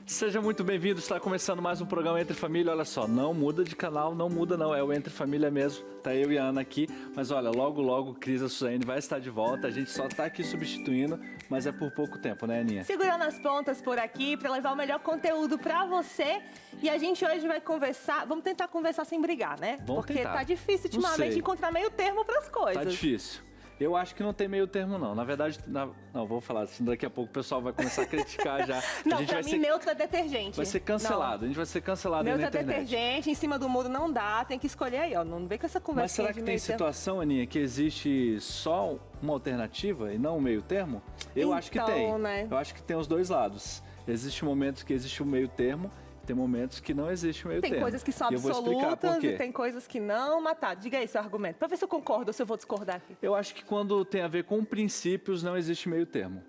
Seja muito bem-vindo, está começando mais um programa Entre Família. Olha só, não muda de canal, não muda não, é o Entre Família mesmo. Tá eu e a Ana aqui, mas olha, logo logo Cris e a Suzane vai estar de volta. A gente só tá aqui substituindo, mas é por pouco tempo, né, Aninha? Segurando as pontas por aqui para levar o melhor conteúdo para você. E a gente hoje vai conversar, vamos tentar conversar sem brigar, né? Vamos Porque tentar. tá difícil ultimamente encontrar meio termo para as coisas. Tá difícil. Eu acho que não tem meio termo, não. Na verdade, não, vou falar assim, daqui a pouco o pessoal vai começar a criticar já. Não, a gente pra mim, neutro é detergente. Vai ser cancelado, não. A gente vai ser cancelado na internet. Neutro é detergente, em cima do muro não dá, tem que escolher aí, ó. Não vem com essa conversa. Mas será que tem situação, Aninha, que existe só uma alternativa e não um meio termo? Eu acho que tem. Né? Eu acho que tem os dois lados. Existem momentos que existe o meio termo, tem momentos que não existe o meio termo. Tem coisas que são absolutas e tem coisas que não. Mas tá, diga aí seu argumento, pra ver se eu concordo ou se eu vou discordar aqui. Eu acho que quando tem a ver com princípios, não existe meio termo.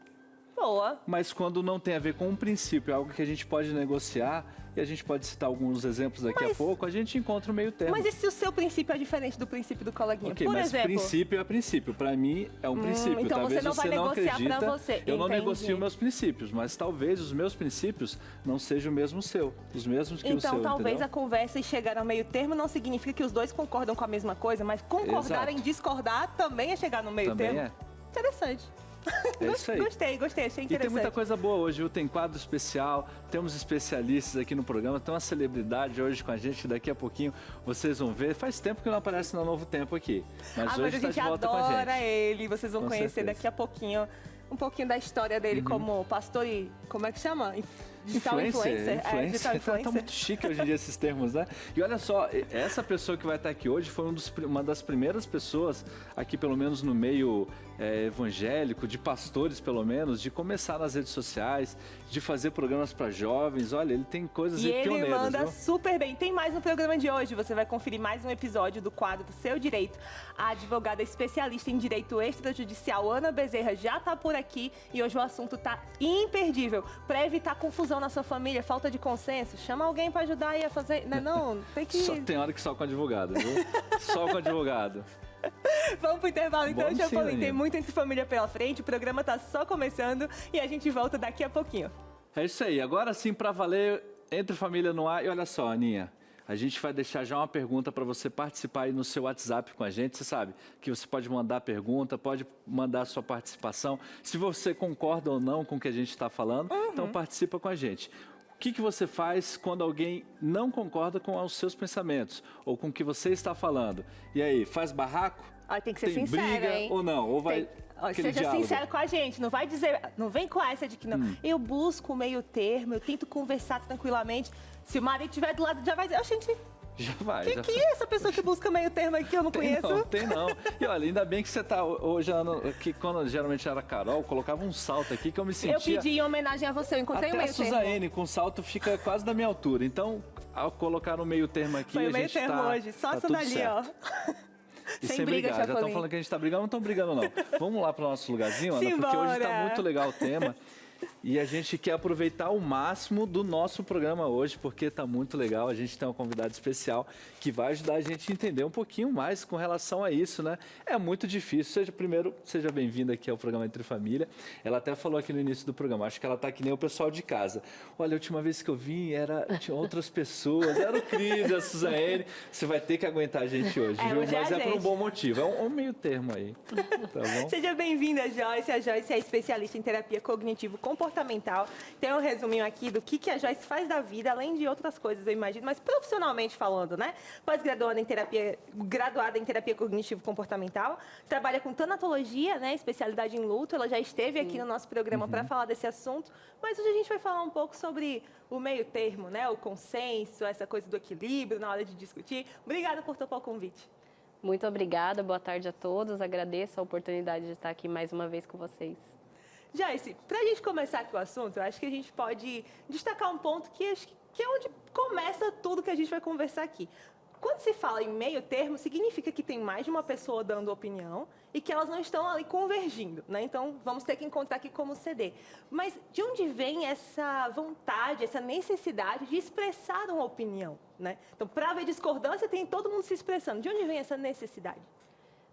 Boa. Mas quando não tem a ver com um princípio, é algo que a gente pode negociar, e a gente pode citar alguns exemplos daqui a pouco, a gente encontra o meio termo. Mas e se o seu princípio é diferente do princípio do coleguinha? Ok, por mas exemplo, princípio é princípio. Para mim, é um princípio. Então talvez você não vai negociar para você. Eu não negocio meus princípios, mas talvez os meus princípios não sejam o mesmo seu, os mesmos que o seu, Então talvez entendeu? a conversa e chegar ao meio termo não significa que os dois concordam com a mesma coisa, mas concordar em discordar também é chegar no meio termo. É. Interessante. É isso aí. Gostei, achei interessante. E tem muita coisa boa hoje, viu? Tem quadro especial, temos especialistas aqui no programa, tem uma celebridade hoje com a gente, daqui a pouquinho vocês vão ver. Faz tempo que não aparece no Novo Tempo aqui, mas hoje está de volta com a gente. A gente adora ele, vocês vão conhecer certeza. Daqui a pouquinho um pouquinho da história dele como pastor e, como é que chama? Digital influencer. Digital influencer. Tá muito chique hoje em dia esses termos, né? E olha só, essa pessoa que vai estar aqui hoje foi uma das primeiras pessoas aqui, pelo menos no meio evangélico, de pastores pelo menos, de começar nas redes sociais, de fazer programas para jovens. Olha, ele tem coisas pioneiras. E ele manda viu? super bem. Tem mais no programa de hoje, você vai conferir mais um episódio do quadro do Seu Direito. A advogada especialista em direito extrajudicial, Ana Bezerra, já tá por aqui e hoje o assunto tá imperdível. Para evitar confusão na sua família, falta de consenso, chama alguém para ajudar aí a fazer. Não, tem que. Tem hora que só com advogado, viu? Só com advogado. Vamos pro intervalo então, Chapolin. Tem Aninha. muito Entre Família pela frente, o programa tá só começando e a gente volta daqui a pouquinho. É isso aí, agora sim pra valer, Entre Família no ar. E olha só, Aninha, a gente vai deixar já uma pergunta para você participar aí no seu WhatsApp com a gente. Você sabe que você pode mandar a pergunta, pode mandar a sua participação. Se você concorda ou não com o que a gente está falando, então participa com a gente. O que você faz quando alguém não concorda com os seus pensamentos ou com o que você está falando? E aí, faz barraco? Tem que ser Tem sincero, briga hein? ou não? Ou vai aquele Seja diálogo? sincero com a gente, não vai dizer, não vem com essa de que não. Eu busco o meio termo, eu tento conversar tranquilamente. Se o marido estiver do lado, já vai dizer, gente, Já vai. que é essa pessoa que busca meio termo aqui que eu não conheço? Tem não. E olha, ainda bem que você tá hoje, que quando geralmente era a Carol, colocava um salto aqui que eu me sentia... Eu pedi em homenagem a você, eu encontrei até o meio termo. a Suzane com salto fica quase da minha altura. Então, ao colocar no meio termo aqui, Foi a o meio gente termo hoje, só essa dali, ó. E sem brigar. Já estão falando que a gente tá brigando, não estão brigando não. Vamos lá para o nosso lugarzinho, Ana, porque hoje tá muito legal o tema. E a gente quer aproveitar o máximo do nosso programa hoje, porque está muito legal. A gente tem uma convidada especial que vai ajudar a gente a entender um pouquinho mais com relação a isso, né? É muito difícil. Seja bem-vinda aqui ao programa Entre Família. Ela até falou aqui no início do programa, acho que ela está que nem o pessoal de casa. Olha, a última vez que eu vim, tinha outras pessoas, era o Cris, a Suzane. Você vai ter que aguentar a gente hoje, viu? Hoje Mas é por um bom motivo. É um meio termo aí, tá bom? Seja bem-vinda, Joyce. A Joyce é especialista em terapia cognitivo-comportamental. Tem um resuminho aqui do que a Joyce faz da vida, além de outras coisas, eu imagino, mas profissionalmente falando, né? Pós-graduada em terapia cognitivo-comportamental, trabalha com tanatologia, né? Especialidade em luto. Ela já esteve aqui no nosso programa para falar desse assunto, mas hoje a gente vai falar um pouco sobre o meio termo, né? O consenso, essa coisa do equilíbrio na hora de discutir. Obrigada por topar o convite. Muito obrigada, boa tarde a todos. Agradeço a oportunidade de estar aqui mais uma vez com vocês. Joyce, para a gente começar aqui o assunto, eu acho que a gente pode destacar um ponto que acho que é onde começa tudo que a gente vai conversar aqui. Quando se fala em meio termo, significa que tem mais de uma pessoa dando opinião e que elas não estão ali convergindo, né? Então, vamos ter que encontrar aqui como ceder. Mas de onde vem essa vontade, essa necessidade de expressar uma opinião, né? Então, para haver discordância, tem todo mundo se expressando. De onde vem essa necessidade?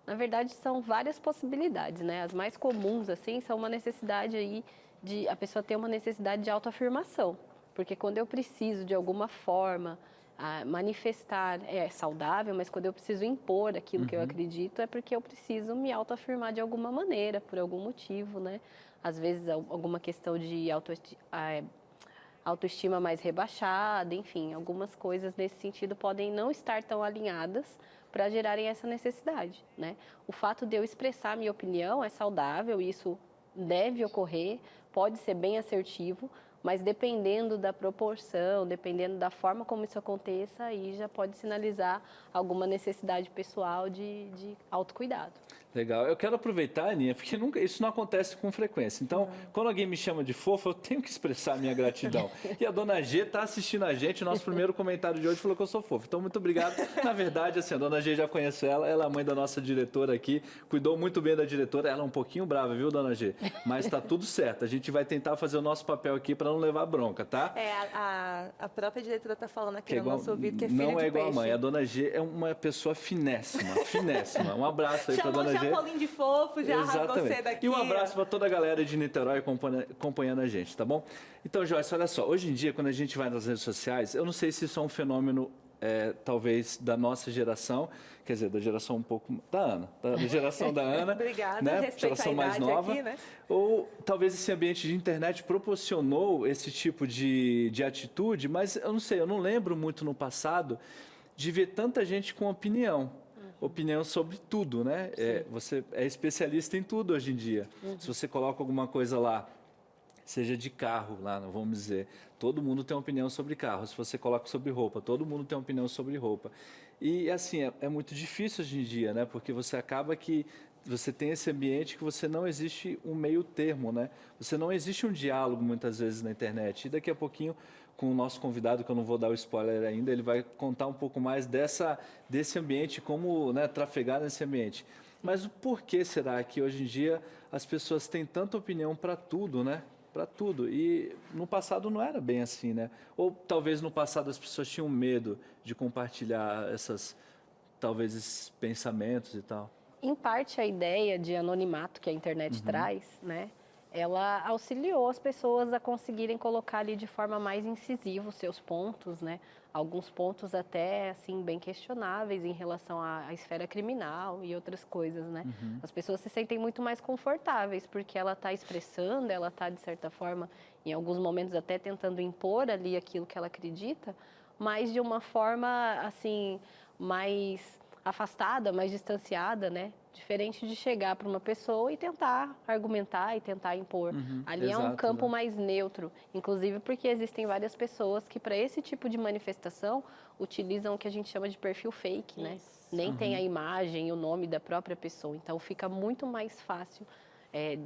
Na verdade, são várias possibilidades, né? As mais comuns, assim, são uma necessidade aí a pessoa ter uma necessidade de autoafirmação. Porque quando eu preciso, de alguma forma, manifestar, é saudável, mas quando eu preciso impor aquilo que eu acredito, é porque eu preciso me autoafirmar de alguma maneira, por algum motivo, né? Às vezes, alguma questão de autoestima mais rebaixada, enfim, algumas coisas nesse sentido podem não estar tão alinhadas para gerarem essa necessidade, né? O fato de eu expressar minha opinião é saudável, isso deve ocorrer, pode ser bem assertivo, mas dependendo da proporção, dependendo da forma como isso aconteça, aí já pode sinalizar alguma necessidade pessoal de autocuidado. Legal. Eu quero aproveitar, Aninha, porque isso não acontece com frequência. Então, quando alguém me chama de fofo, eu tenho que expressar a minha gratidão. E a dona G está assistindo a gente. O nosso primeiro comentário de hoje falou que eu sou fofo. Então, muito obrigado. Na verdade, assim, a dona G, já conheço ela. Ela é a mãe da nossa diretora aqui. Cuidou muito bem da diretora. Ela é um pouquinho brava, viu, dona G? Mas está tudo certo. A gente vai tentar fazer o nosso papel aqui para não levar bronca, tá? A própria diretora está falando aqui no nosso ouvido que é filha de peixe. Não é igual a mãe. A dona G é uma pessoa finésima, finésima. Um abraço aí para a dona G. Chapolim de fofo, já rasgou você daqui. E um abraço para toda a galera de Niterói acompanhando a gente, tá bom? Então, Joyce, olha só. Hoje em dia, quando a gente vai nas redes sociais, eu não sei se isso é um fenômeno, talvez, da nossa geração, quer dizer, da geração um pouco da Ana, da geração da Ana. Obrigada, né? Geração mais nova. Aqui, né? Ou talvez esse ambiente de internet proporcionou esse tipo de atitude, mas eu não sei, eu não lembro muito no passado de ver tanta gente com opinião. Opinião sobre tudo, né? Você é especialista em tudo hoje em dia. Se você coloca alguma coisa lá, seja de carro, lá, vamos dizer, todo mundo tem uma opinião sobre carro. Se você coloca sobre roupa, todo mundo tem uma opinião sobre roupa. E, assim, é muito difícil hoje em dia, né? Porque você acaba que você tem esse ambiente que você não existe um meio termo, né? Você não existe um diálogo, muitas vezes, na internet. E daqui a pouquinho, com o nosso convidado, que eu não vou dar o spoiler ainda, ele vai contar um pouco mais desse ambiente, como, né, trafegar nesse ambiente. Mas o porquê será que hoje em dia as pessoas têm tanta opinião para tudo, né? Para tudo. E no passado não era bem assim, né? Ou talvez no passado as pessoas tinham medo de compartilhar talvez esses pensamentos e tal. Em parte, a ideia de anonimato que a internet traz, né? Ela auxiliou as pessoas a conseguirem colocar ali de forma mais incisiva os seus pontos, né? Alguns pontos até, assim, bem questionáveis em relação à esfera criminal e outras coisas, né? As pessoas se sentem muito mais confortáveis porque ela está expressando, ela está, de certa forma, em alguns momentos até tentando impor ali aquilo que ela acredita, mas de uma forma, assim, mais afastada, mais distanciada, né? Diferente de chegar para uma pessoa e tentar argumentar e tentar impor. Ali é um campo mais neutro, inclusive porque existem várias pessoas que para esse tipo de manifestação utilizam o que a gente chama de perfil fake, né? Nem tem a imagem e o nome da própria pessoa, então fica muito mais fácil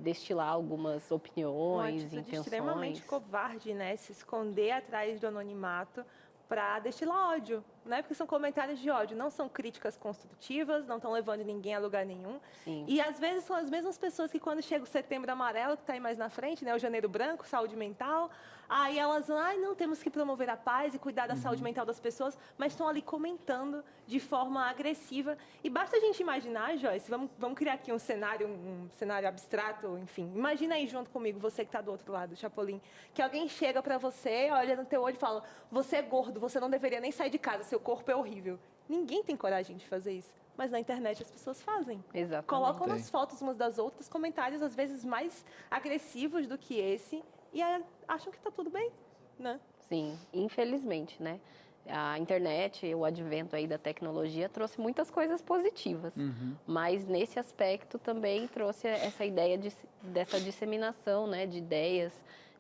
destilar algumas opiniões, intenções. Extremamente covarde, né? Se esconder atrás do anonimato para destilar ódio, né? Porque são comentários de ódio, não são críticas construtivas, não estão levando ninguém a lugar nenhum. Sim. E às vezes são as mesmas pessoas que quando chega o Setembro Amarelo, que está aí mais na frente, né? O Janeiro Branco, saúde mental, aí elas vão, não, temos que promover a paz e cuidar da saúde mental das pessoas, mas estão ali comentando de forma agressiva. E basta a gente imaginar, Joyce, vamos criar aqui um cenário abstrato, enfim. Imagina aí junto comigo, você que está do outro lado, Chapolin, que alguém chega para você, olha no teu olho e fala, você é gordo, você não deveria nem sair de casa, seu corpo é horrível. Ninguém tem coragem de fazer isso. Mas na internet as pessoas fazem. Exatamente. Colocam nas fotos umas das outras comentários, às vezes, mais agressivos do que esse, e acham que está tudo bem, né? Sim, infelizmente, né? A internet, o advento aí da tecnologia trouxe muitas coisas positivas, mas nesse aspecto também trouxe essa ideia dessa disseminação, né, de ideias,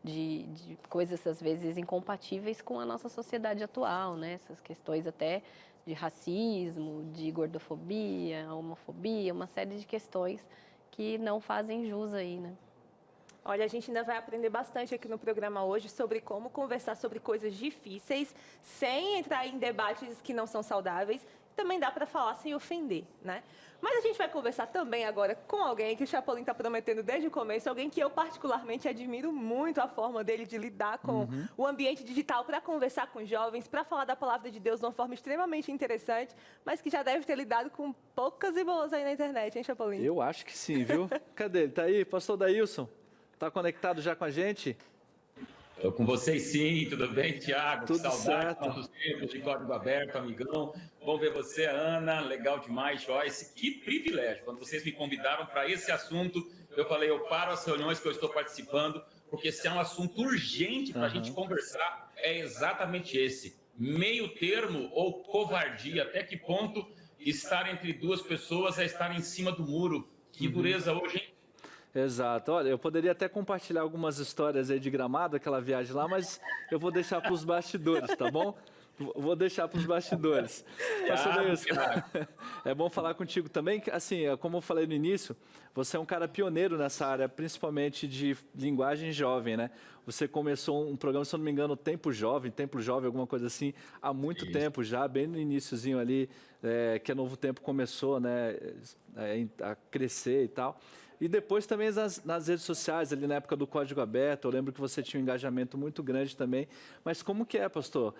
de coisas às vezes incompatíveis com a nossa sociedade atual, né? Essas questões até de racismo, de gordofobia, homofobia, uma série de questões que não fazem jus aí, né? Olha, a gente ainda vai aprender bastante aqui no programa hoje sobre como conversar sobre coisas difíceis, sem entrar em debates que não são saudáveis. Também dá para falar sem ofender, né? Mas a gente vai conversar também agora com alguém que o Chapolin está prometendo desde o começo, alguém que eu particularmente admiro muito a forma dele de lidar com o ambiente digital para conversar com jovens, para falar da palavra de Deus de uma forma extremamente interessante, mas que já deve ter lidado com poucas e boas aí na internet, hein, Chapolin? Eu acho que sim, viu? Cadê ele? Tá aí, pastor Daílson? Tá conectado já com a gente? Estou com vocês sim, tudo bem, Thiago? Tudo Saudade certo. dos nossos tempos de código aberto, amigão. Bom ver você, Ana, legal demais, Joyce. Que privilégio, quando vocês me convidaram para esse assunto, eu falei, eu paro as reuniões que eu estou participando, porque esse é um assunto urgente para a gente conversar, é exatamente esse. Meio termo ou covardia, até que ponto estar entre duas pessoas é estar em cima do muro. Que dureza hoje, hein? Exato. Olha, eu poderia até compartilhar algumas histórias aí de Gramado, aquela viagem lá, mas eu vou deixar para os bastidores, tá bom? Vou deixar para os bastidores. Pastor Dailson, é bom falar contigo também. Assim, como eu falei no início, você é um cara pioneiro nessa área, principalmente de linguagem jovem, né? Você começou um programa, se eu não me engano, Templo Jovem, alguma coisa assim, há muito tempo já, bem no iniciozinho ali, que a Novo Tempo começou, né, a crescer e tal. E depois também nas redes sociais, ali na época do Código Aberto, eu lembro que você tinha um engajamento muito grande também. Mas como que é, pastor?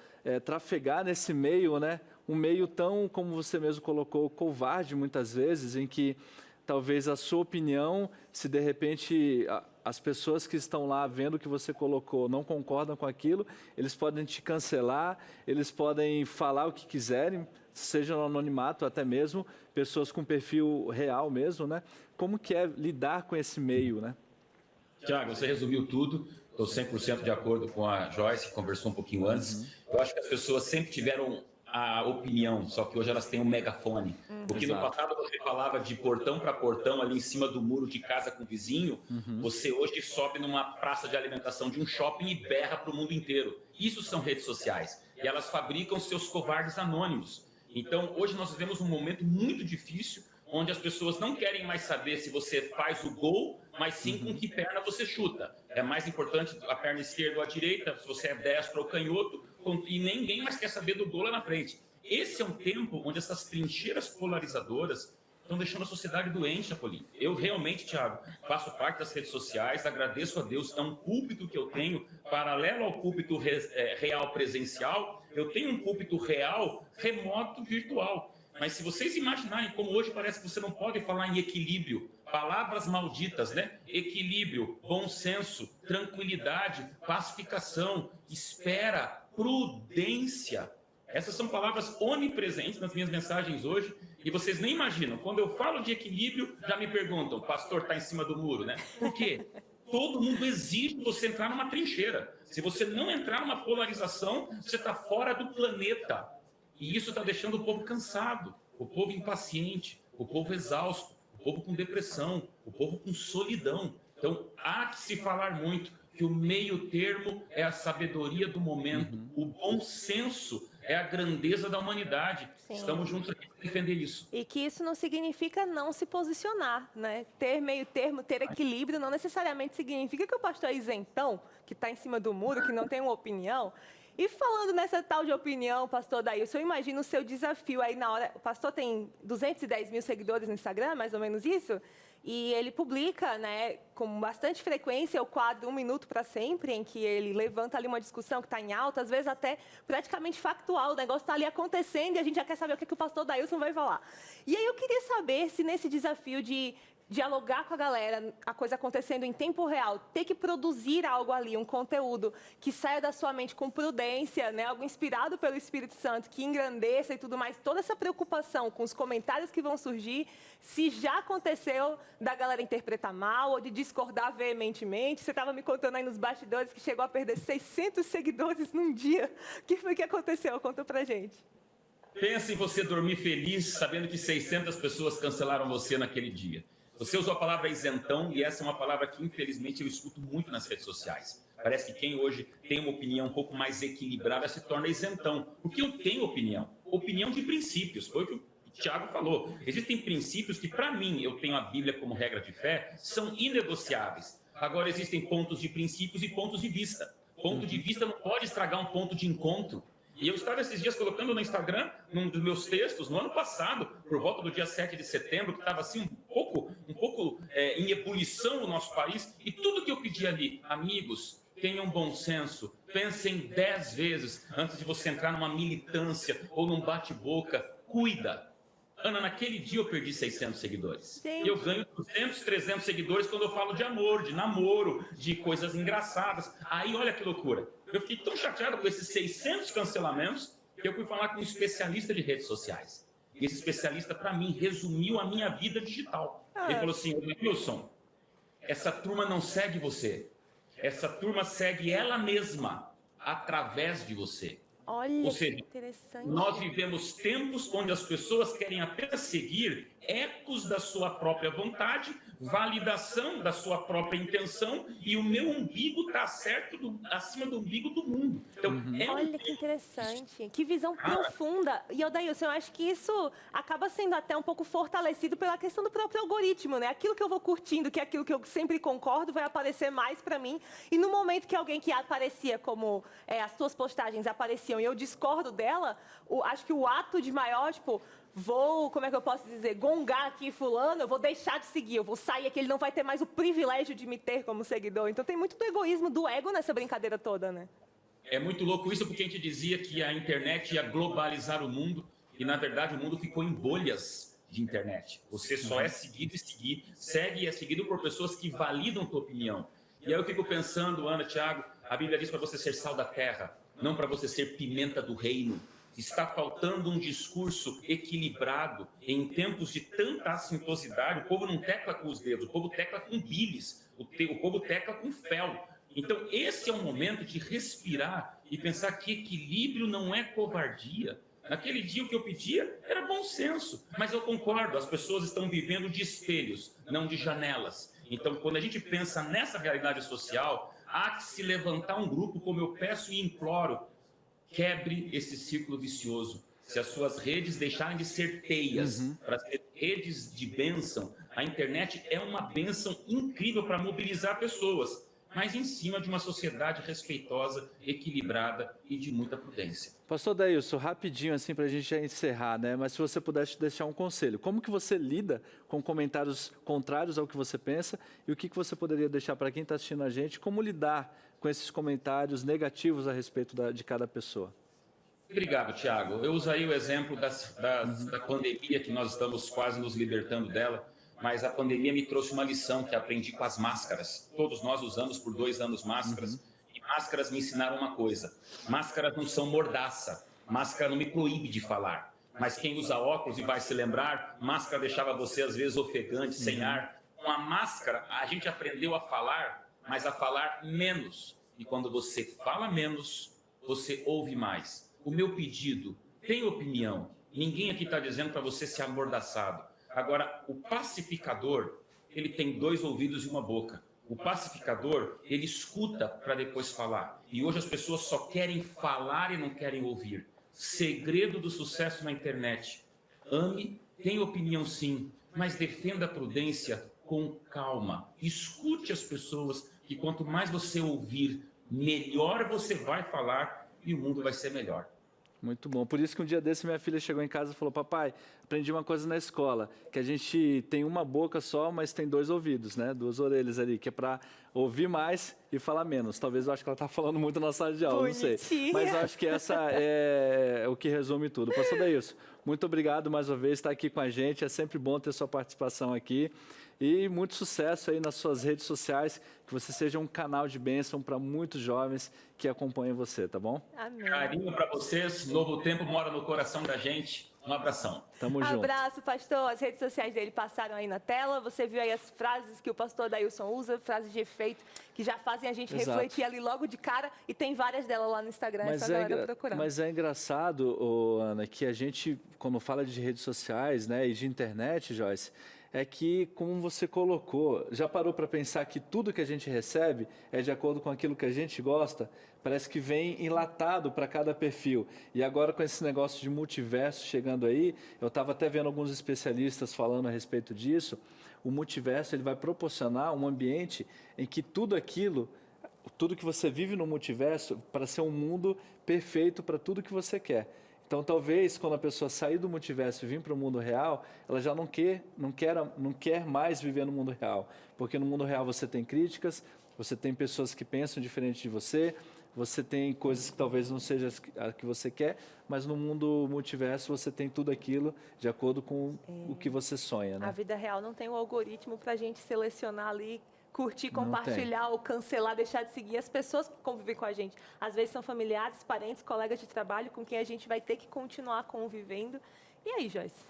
Trafegar nesse meio, né? Um meio tão, como você mesmo colocou, covarde muitas vezes, em que talvez a sua opinião, se de repente as pessoas que estão lá vendo o que você colocou não concordam com aquilo, eles podem te cancelar, eles podem falar o que quiserem, seja no anonimato até mesmo, pessoas com perfil real mesmo, né? Como que é lidar com esse meio, né? Tiago, você resumiu tudo. Estou 100% de acordo com a Joyce, que conversou um pouquinho antes. Eu acho que as pessoas sempre tiveram a opinião, só que hoje elas têm um megafone. Porque no passado você falava de portão para portão, ali em cima do muro de casa com o vizinho, você hoje sobe numa praça de alimentação de um shopping e berra para o mundo inteiro. Isso são redes sociais. E elas fabricam seus covardes anônimos. Então, hoje nós vivemos um momento muito difícil, onde as pessoas não querem mais saber se você faz o gol, mas sim com que perna você chuta. É mais importante a perna esquerda ou a direita, se você é destro ou canhoto, e ninguém mais quer saber do gol lá na frente. Esse é um tempo onde essas trincheiras polarizadoras estão deixando a sociedade doente, Apolinho. Eu realmente, Thiago, faço parte das redes sociais, agradeço a Deus, é um púlpito que eu tenho, paralelo ao púlpito real presencial, eu tenho um púlpito real, remoto, virtual. Mas se vocês imaginarem como hoje parece que você não pode falar em equilíbrio, palavras malditas, né? Equilíbrio, bom senso, tranquilidade, pacificação, espera, prudência. Essas são palavras onipresentes nas minhas mensagens hoje e vocês nem imaginam. Quando eu falo de equilíbrio, já me perguntam, pastor, está em cima do muro, né? Por quê? Todo mundo exige você entrar numa trincheira. Se você não entrar numa polarização, você está fora do planeta. E isso está deixando o povo cansado, o povo impaciente, o povo exausto, o povo com depressão, o povo com solidão. Então, há que se falar muito que o meio termo é a sabedoria do momento, o bom senso é a grandeza da humanidade. Sim. Estamos juntos aqui para defender isso. E que isso não significa não se posicionar, né? Ter meio termo, ter equilíbrio, não necessariamente significa que o pastor é isentão, que está em cima do muro, que não tem uma opinião. E falando nessa tal de opinião, pastor Dailson, eu imagino o seu desafio aí na hora... O pastor tem 210 mil seguidores no Instagram, mais ou menos isso? E ele publica, né, com bastante frequência, o quadro 1 Minuto para Sempre, em que ele levanta ali uma discussão que está em alta, às vezes até praticamente factual, o negócio está ali acontecendo e a gente já quer saber o que o pastor Dailson vai falar. E aí eu queria saber se nesse desafio de dialogar com a galera, a coisa acontecendo em tempo real, ter que produzir algo ali, um conteúdo que saia da sua mente com prudência, né, algo inspirado pelo Espírito Santo, que engrandeça e tudo mais, toda essa preocupação com os comentários que vão surgir, se já aconteceu da galera interpretar mal ou de discordar veementemente. Você estava me contando aí nos bastidores que chegou a perder 600 seguidores num dia. O que foi que aconteceu? Conta pra gente. Pensa em você dormir feliz sabendo que 600 pessoas cancelaram você naquele dia. Você usou a palavra isentão e essa é uma palavra que, infelizmente, eu escuto muito nas redes sociais. Parece que quem hoje tem uma opinião um pouco mais equilibrada se torna isentão. Porque eu tenho opinião. Opinião de princípios. Foi o que o Thiago falou. Existem princípios que, para mim, eu tenho a Bíblia como regra de fé, são inegociáveis. Agora, existem pontos de princípios e pontos de vista. Ponto de vista não pode estragar um ponto de encontro. E eu estava esses dias colocando no Instagram, num dos meus textos, no ano passado, por volta do dia 7 de setembro, que estava assim um pouco em ebulição no nosso país, e tudo que eu pedi ali, amigos, tenham bom senso, pensem 10 vezes antes de você entrar numa militância ou num bate-boca, cuida. Ana, naquele dia eu perdi 600 seguidores. Gente. Eu ganho 200, 300 seguidores quando eu falo de amor, de namoro, de coisas engraçadas. Aí, olha que loucura. Eu fiquei tão chateado com esses 600 cancelamentos que eu fui falar com um especialista de redes sociais. E esse especialista, para mim, resumiu a minha vida digital. Ele falou assim, Wilson, essa turma não segue você. Essa turma segue ela mesma através de você. Olha, ou seja, que interessante. Nós vivemos tempos onde as pessoas querem apenas seguir ecos da sua própria vontade, validação da sua própria intenção, e o meu umbigo está certo acima do umbigo do mundo. Então, Olha que interessante, que visão profunda. E, Odailson, eu acho que isso acaba sendo até um pouco fortalecido pela questão do próprio algoritmo, né? Aquilo que eu vou curtindo, que é aquilo que eu sempre concordo, vai aparecer mais para mim. E no momento que alguém que aparecia como as suas postagens apareciam e eu discordo dela, acho que o ato de maior, tipo, como é que eu posso dizer, gongar aqui fulano, eu vou deixar de seguir, eu vou sair aqui, ele não vai ter mais o privilégio de me ter como seguidor. Então tem muito do egoísmo, do ego nessa brincadeira toda, né? É muito louco isso, porque a gente dizia que a internet ia globalizar o mundo, e na verdade o mundo ficou em bolhas de internet. Você só é seguido segue e é seguido por pessoas que validam tua opinião. E aí eu fico pensando, Ana, Thiago, a Bíblia diz para você ser sal da terra, não para você ser pimenta do reino. Está faltando um discurso equilibrado em tempos de tanta assintosidade. O povo não tecla com os dedos, o povo tecla com bilis, o povo tecla com fel. Então, esse é o momento de respirar e pensar que equilíbrio não é covardia. Naquele dia, o que eu pedia era bom senso, mas eu concordo, as pessoas estão vivendo de espelhos, não de janelas. Então, quando a gente pensa nessa realidade social, há que se levantar um grupo, como eu peço e imploro, quebre esse círculo vicioso. Se as suas redes deixarem de ser teias para ser redes de bênção, a internet é uma bênção incrível para mobilizar pessoas, mas em cima de uma sociedade respeitosa, equilibrada e de muita prudência. Pastor Dailson, rapidinho assim para a gente já encerrar, né? Mas se você pudesse deixar um conselho, como que você lida com comentários contrários ao que você pensa e o que você poderia deixar para quem está assistindo a gente, como lidar com esses comentários negativos a respeito de cada pessoa? Obrigado, Thiago. Eu usaria o exemplo da pandemia, que nós estamos quase nos libertando dela, mas a pandemia me trouxe uma lição que aprendi com as máscaras. Todos nós usamos por 2 anos máscaras, e máscaras me ensinaram uma coisa: máscaras não são mordaça, máscara não me proíbe de falar. Mas quem usa óculos e vai se lembrar, máscara deixava você às vezes ofegante, sem ar. Com a máscara, a gente aprendeu a falar, mas a falar menos. E quando você fala menos, você ouve mais. O meu pedido, tem opinião. Ninguém aqui está dizendo para você ser amordaçado. Agora, o pacificador, ele tem 2 ouvidos e uma boca. O pacificador, ele escuta para depois falar. E hoje as pessoas só querem falar e não querem ouvir. Segredo do sucesso na internet. Ame, tenha opinião sim, mas defenda a prudência com calma. Escute as pessoas, que quanto mais você ouvir, melhor você vai falar e o mundo vai ser melhor. Muito bom. Por isso que um dia desse minha filha chegou em casa e falou: papai, aprendi uma coisa na escola, que a gente tem uma boca só, mas tem 2 ouvidos, né? 2 orelhas ali, que é para ouvir mais e falar menos. Talvez eu acho que ela está falando muito na sala de aula, Bonitinha. não sei. Mas eu acho que essa é o que resume tudo. Pastor Dailson, muito obrigado mais uma vez por estar aqui com a gente. É sempre bom ter sua participação aqui. E muito sucesso aí nas suas redes sociais, que você seja um canal de bênção para muitos jovens que acompanham você, tá bom? Amém. Carinho para vocês, Novo Tempo mora no coração da gente. Um abração. Tamo junto. Abraço, pastor. As redes sociais dele passaram aí na tela. Você viu aí as frases que o pastor Dailson usa, frases de efeito, que já fazem a gente refletir ali logo de cara. E tem várias delas lá no Instagram, é só a galera procurar. Mas é engraçado, Ana, que a gente, quando fala de redes sociais, né, e de internet, Joyce, é que, como você colocou, já parou para pensar que tudo que a gente recebe é de acordo com aquilo que a gente gosta? Parece que vem enlatado para cada perfil. E agora, com esse negócio de multiverso chegando aí, eu estava até vendo alguns especialistas falando a respeito disso. O multiverso ele vai proporcionar um ambiente em que tudo aquilo, tudo que você vive no multiverso, para ser um mundo perfeito para tudo que você quer. Então, talvez, quando a pessoa sair do multiverso e vir para o mundo real, ela já não quer mais viver no mundo real. Porque no mundo real você tem críticas, você tem pessoas que pensam diferente de você, você tem coisas que talvez não seja a que você quer, mas no mundo multiverso você tem tudo aquilo de acordo com o que você sonha, né? A vida real não tem um algoritmo para a gente selecionar ali, curtir, compartilhar ou cancelar, deixar de seguir as pessoas que convivem com a gente. Às vezes são familiares, parentes, colegas de trabalho com quem a gente vai ter que continuar convivendo. E aí, Joyce?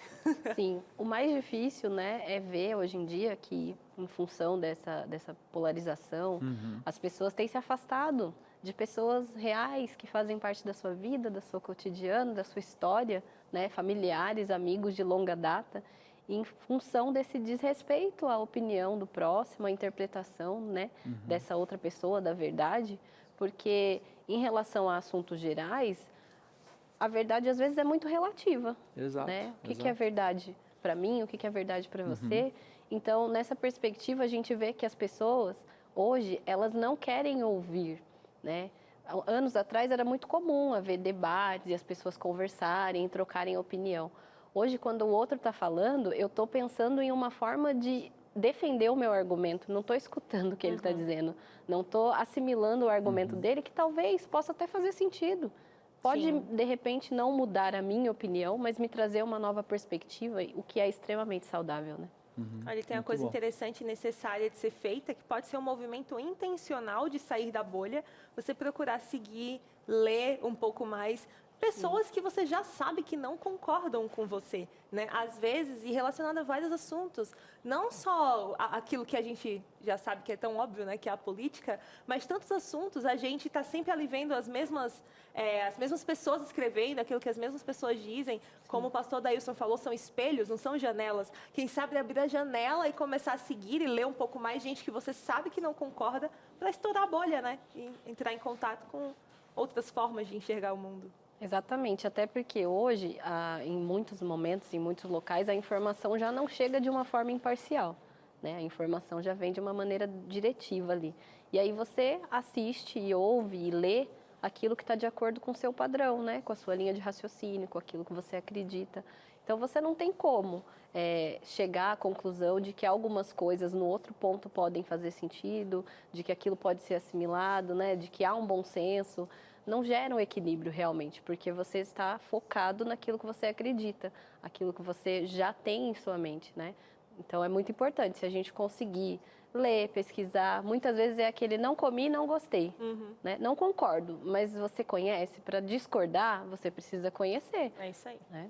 Sim, o mais difícil, né, é ver hoje em dia que, em função dessa polarização, as pessoas têm se afastado de pessoas reais que fazem parte da sua vida, do seu cotidiano, da sua história, né, familiares, amigos de longa data, em função desse desrespeito à opinião do próximo, à interpretação, né, dessa outra pessoa, da verdade, porque em relação a assuntos gerais, a verdade às vezes é muito relativa. Exato. Né? O que é verdade para mim, o que é verdade para você. Então, nessa perspectiva, a gente vê que as pessoas, hoje, elas não querem ouvir, né? Anos atrás era muito comum haver debates e as pessoas conversarem, trocarem opinião. Hoje, quando o outro está falando, eu estou pensando em uma forma de defender o meu argumento, não estou escutando o que ele está dizendo, não estou assimilando o argumento dele, que talvez possa até fazer sentido. Pode, Sim. de repente, não mudar a minha opinião, mas me trazer uma nova perspectiva, o que é extremamente saudável, né? Olha, tem uma coisa interessante e necessária de ser feita, que pode ser um movimento intencional de sair da bolha, você procurar seguir, ler um pouco mais pessoas que você já sabe que não concordam com você, né? Às vezes, e relacionado a vários assuntos, não só aquilo que a gente já sabe que é tão óbvio, né, que é a política, mas tantos assuntos, a gente está sempre ali vendo as mesmas pessoas escrevendo aquilo que as mesmas pessoas dizem. Como o pastor Dailson falou, são espelhos, não são janelas. Quem sabe abrir a janela e começar a seguir e ler um pouco mais gente que você sabe que não concorda, para estourar a bolha, né? E entrar em contato com outras formas de enxergar o mundo. Exatamente, até porque hoje, em muitos momentos, em muitos locais, a informação já não chega de uma forma imparcial, né? A informação já vem de uma maneira diretiva ali. E aí você assiste e ouve e lê aquilo que está de acordo com o seu padrão, né? Com a sua linha de raciocínio, com aquilo que você acredita. Então, você não tem como chegar à conclusão de que algumas coisas no outro ponto podem fazer sentido, de que aquilo pode ser assimilado, né? De que há um bom senso. Não gera um equilíbrio realmente, porque você está focado naquilo que você acredita, aquilo que você já tem em sua mente, né? Então, é muito importante se a gente conseguir ler, pesquisar. Muitas vezes é aquele não comi, não gostei, né? Não concordo, mas você conhece. Para discordar, você precisa conhecer. É isso aí. Né?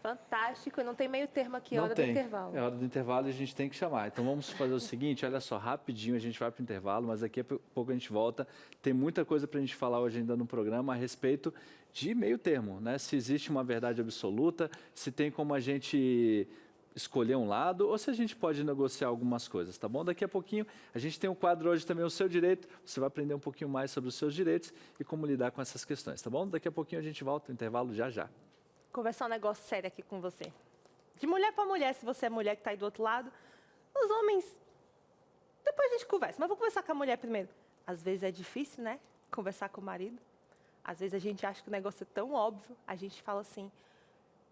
Fantástico. Não tem meio termo aqui, Não hora tem. do intervalo. É hora do intervalo e a gente tem que chamar. Então vamos fazer o seguinte, olha só, rapidinho a gente vai para o intervalo, mas daqui a pouco a gente volta. Tem muita coisa para a gente falar hoje ainda no programa a respeito de meio termo, né? Se existe uma verdade absoluta, se tem como a gente escolher um lado ou se a gente pode negociar algumas coisas, tá bom? Daqui a pouquinho a gente tem um quadro hoje também, o Seu Direito. Você vai aprender um pouquinho mais sobre os seus direitos e como lidar com essas questões, tá bom? Daqui a pouquinho a gente volta, o intervalo já já. Conversar um negócio sério aqui com você. De mulher para mulher, se você é mulher que está aí do outro lado. Os homens, depois a gente conversa, mas vou conversar com a mulher primeiro. Às vezes é difícil, né? Conversar com o marido. Às vezes a gente acha que o negócio é tão óbvio, a gente fala assim,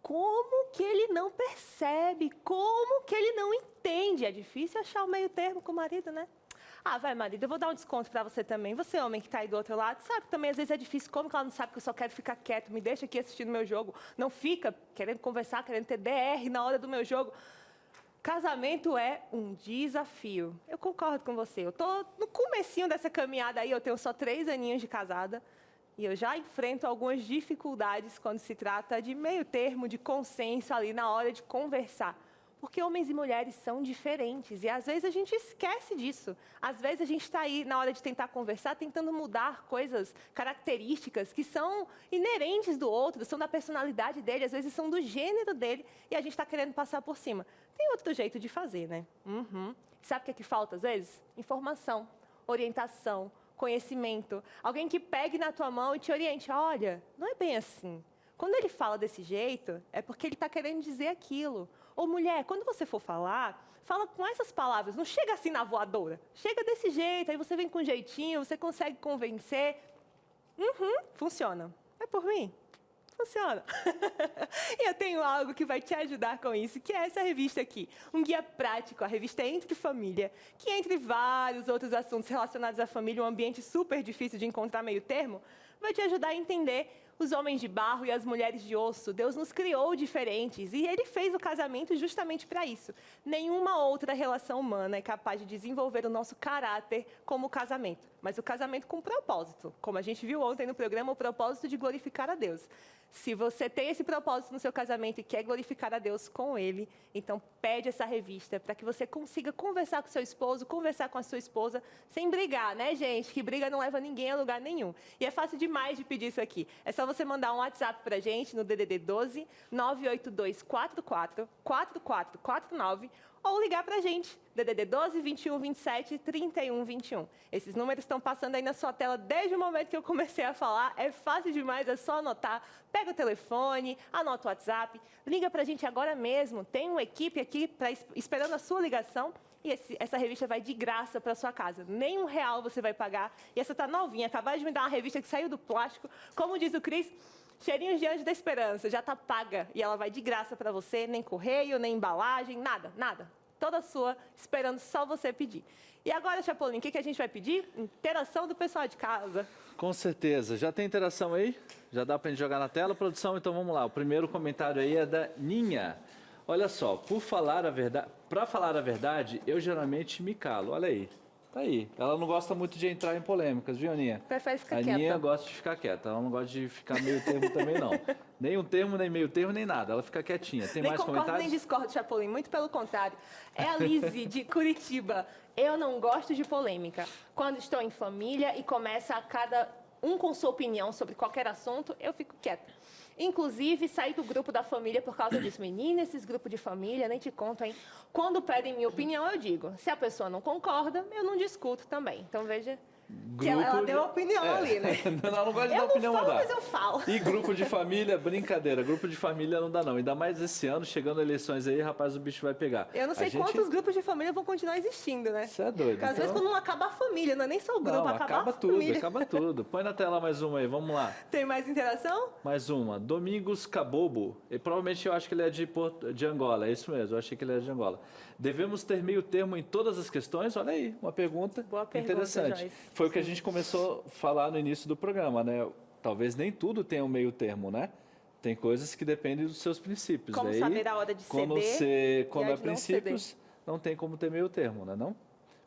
como que ele não percebe? Como que ele não entende? É difícil achar o meio termo com o marido, né? Ah, vai, marido, eu vou dar um desconto para você também. Você, homem que está aí do outro lado, sabe que também às vezes é difícil. Como que ela não sabe que eu só quero ficar quieto? Me deixa aqui assistindo meu jogo. Não fica querendo conversar, querendo ter DR na hora do meu jogo. Casamento é um desafio. Eu concordo com você. Eu tô no comecinho dessa caminhada aí, eu tenho só 3 aninhos de casada. E eu já enfrento algumas dificuldades quando se trata de meio termo, de consenso ali na hora de conversar. Porque homens e mulheres são diferentes e às vezes a gente esquece disso. Às vezes a gente está aí na hora de tentar conversar, tentando mudar coisas, características que são inerentes do outro, são da personalidade dele, às vezes são do gênero dele e a gente está querendo passar por cima. Tem outro jeito de fazer, né? Sabe o que é que falta às vezes? Informação, orientação, conhecimento. Alguém que pegue na tua mão e te oriente. Olha, não é bem assim. Quando ele fala desse jeito, é porque ele está querendo dizer aquilo. Ou mulher, quando você for falar, fala com essas palavras. Não chega assim na voadora. Chega desse jeito, aí você vem com jeitinho, você consegue convencer. Funciona. É por mim? Funciona. E eu tenho algo que vai te ajudar com isso, que é essa revista aqui. Um guia prático, a revista Entre Família, que entre vários outros assuntos relacionados à família, um ambiente super difícil de encontrar meio termo, vai te ajudar a entender os homens de barro e as mulheres de osso. Deus nos criou diferentes e Ele fez o casamento justamente para isso. Nenhuma outra relação humana é capaz de desenvolver o nosso caráter como o casamento. Mas o casamento com propósito. Como a gente viu ontem no programa, o propósito de glorificar a Deus. Se você tem esse propósito no seu casamento e quer glorificar a Deus com ele, então pede essa revista para que você consiga conversar com seu esposo, conversar com a sua esposa, sem brigar, né, gente? Que briga não leva ninguém a lugar nenhum. E é fácil demais de pedir isso aqui. É só você mandar um WhatsApp para a gente no DDD 12 982 44 4449 ou ligar para a gente, DDD 12 21 27 31 21. Esses números estão passando aí na sua tela desde o momento que eu comecei a falar. É fácil demais, é só anotar. Pega o telefone, anota o WhatsApp, liga para a gente agora mesmo. Tem uma equipe aqui esperando a sua ligação e essa revista vai de graça para sua casa. Nem R$1 você vai pagar. E essa tá novinha, acabaram de me dar uma revista que saiu do plástico. Como diz o Cris, cheirinhos de Anjo da Esperança, já está paga e ela vai de graça para você, nem correio, nem embalagem, nada, nada. Toda sua, esperando só você pedir. E agora, Chapolin, o que a gente vai pedir? Interação do pessoal de casa. Com certeza. Já tem interação aí? Já dá para a gente jogar na tela, produção? Então vamos lá. O primeiro comentário aí é da Ninha. Olha só, para falar a verdade, eu geralmente me calo. Olha aí. Tá aí. Ela não gosta muito de entrar em polêmicas, viu, Aninha? Prefere ficar quieta. A Aninha gosta de ficar quieta. Ela não gosta de ficar meio termo também, não. Nem um termo, nem meio termo, nem nada. Ela fica quietinha. Tem nem mais concordo, comentários? Nem discordo, Chapolin. Muito pelo contrário. É a Lizzy, de Curitiba. Eu não gosto de polêmica. Quando estou em família e começa a cada um com sua opinião sobre qualquer assunto, eu fico quieta. Inclusive, saí do grupo da família por causa disso. Menina, esses grupos de família, nem te conto, hein? Quando pedem minha opinião, eu digo. Se a pessoa não concorda, eu não discuto também. Então, veja que ela deu opinião ali, né? Ela não gosta de dar opinião, não dá. Mas eu falo. E grupo de família, brincadeira. Grupo de família não dá, não. Ainda mais esse ano, chegando eleições aí, rapaz, o bicho vai pegar. Eu não sei quantos grupos de família vão continuar existindo, né? Você é doido. Porque às vezes quando não acaba a família, não é nem só o grupo, acaba a família. Acaba tudo. Põe na tela mais uma aí, vamos lá. Tem mais interação? Mais uma. Domingos Cabobo. E provavelmente eu acho que ele é de Angola, é isso mesmo, eu achei que ele era de Angola. Devemos ter meio termo em todas as questões? Olha aí, uma pergunta, interessante. Joyce. Foi o que a gente começou a falar no início do programa, né? Talvez nem tudo tenha um meio termo, né? Tem coisas que dependem dos seus princípios. Como daí, saber a hora de ceder quando é princípios, não tem como ter meio termo, né? Não?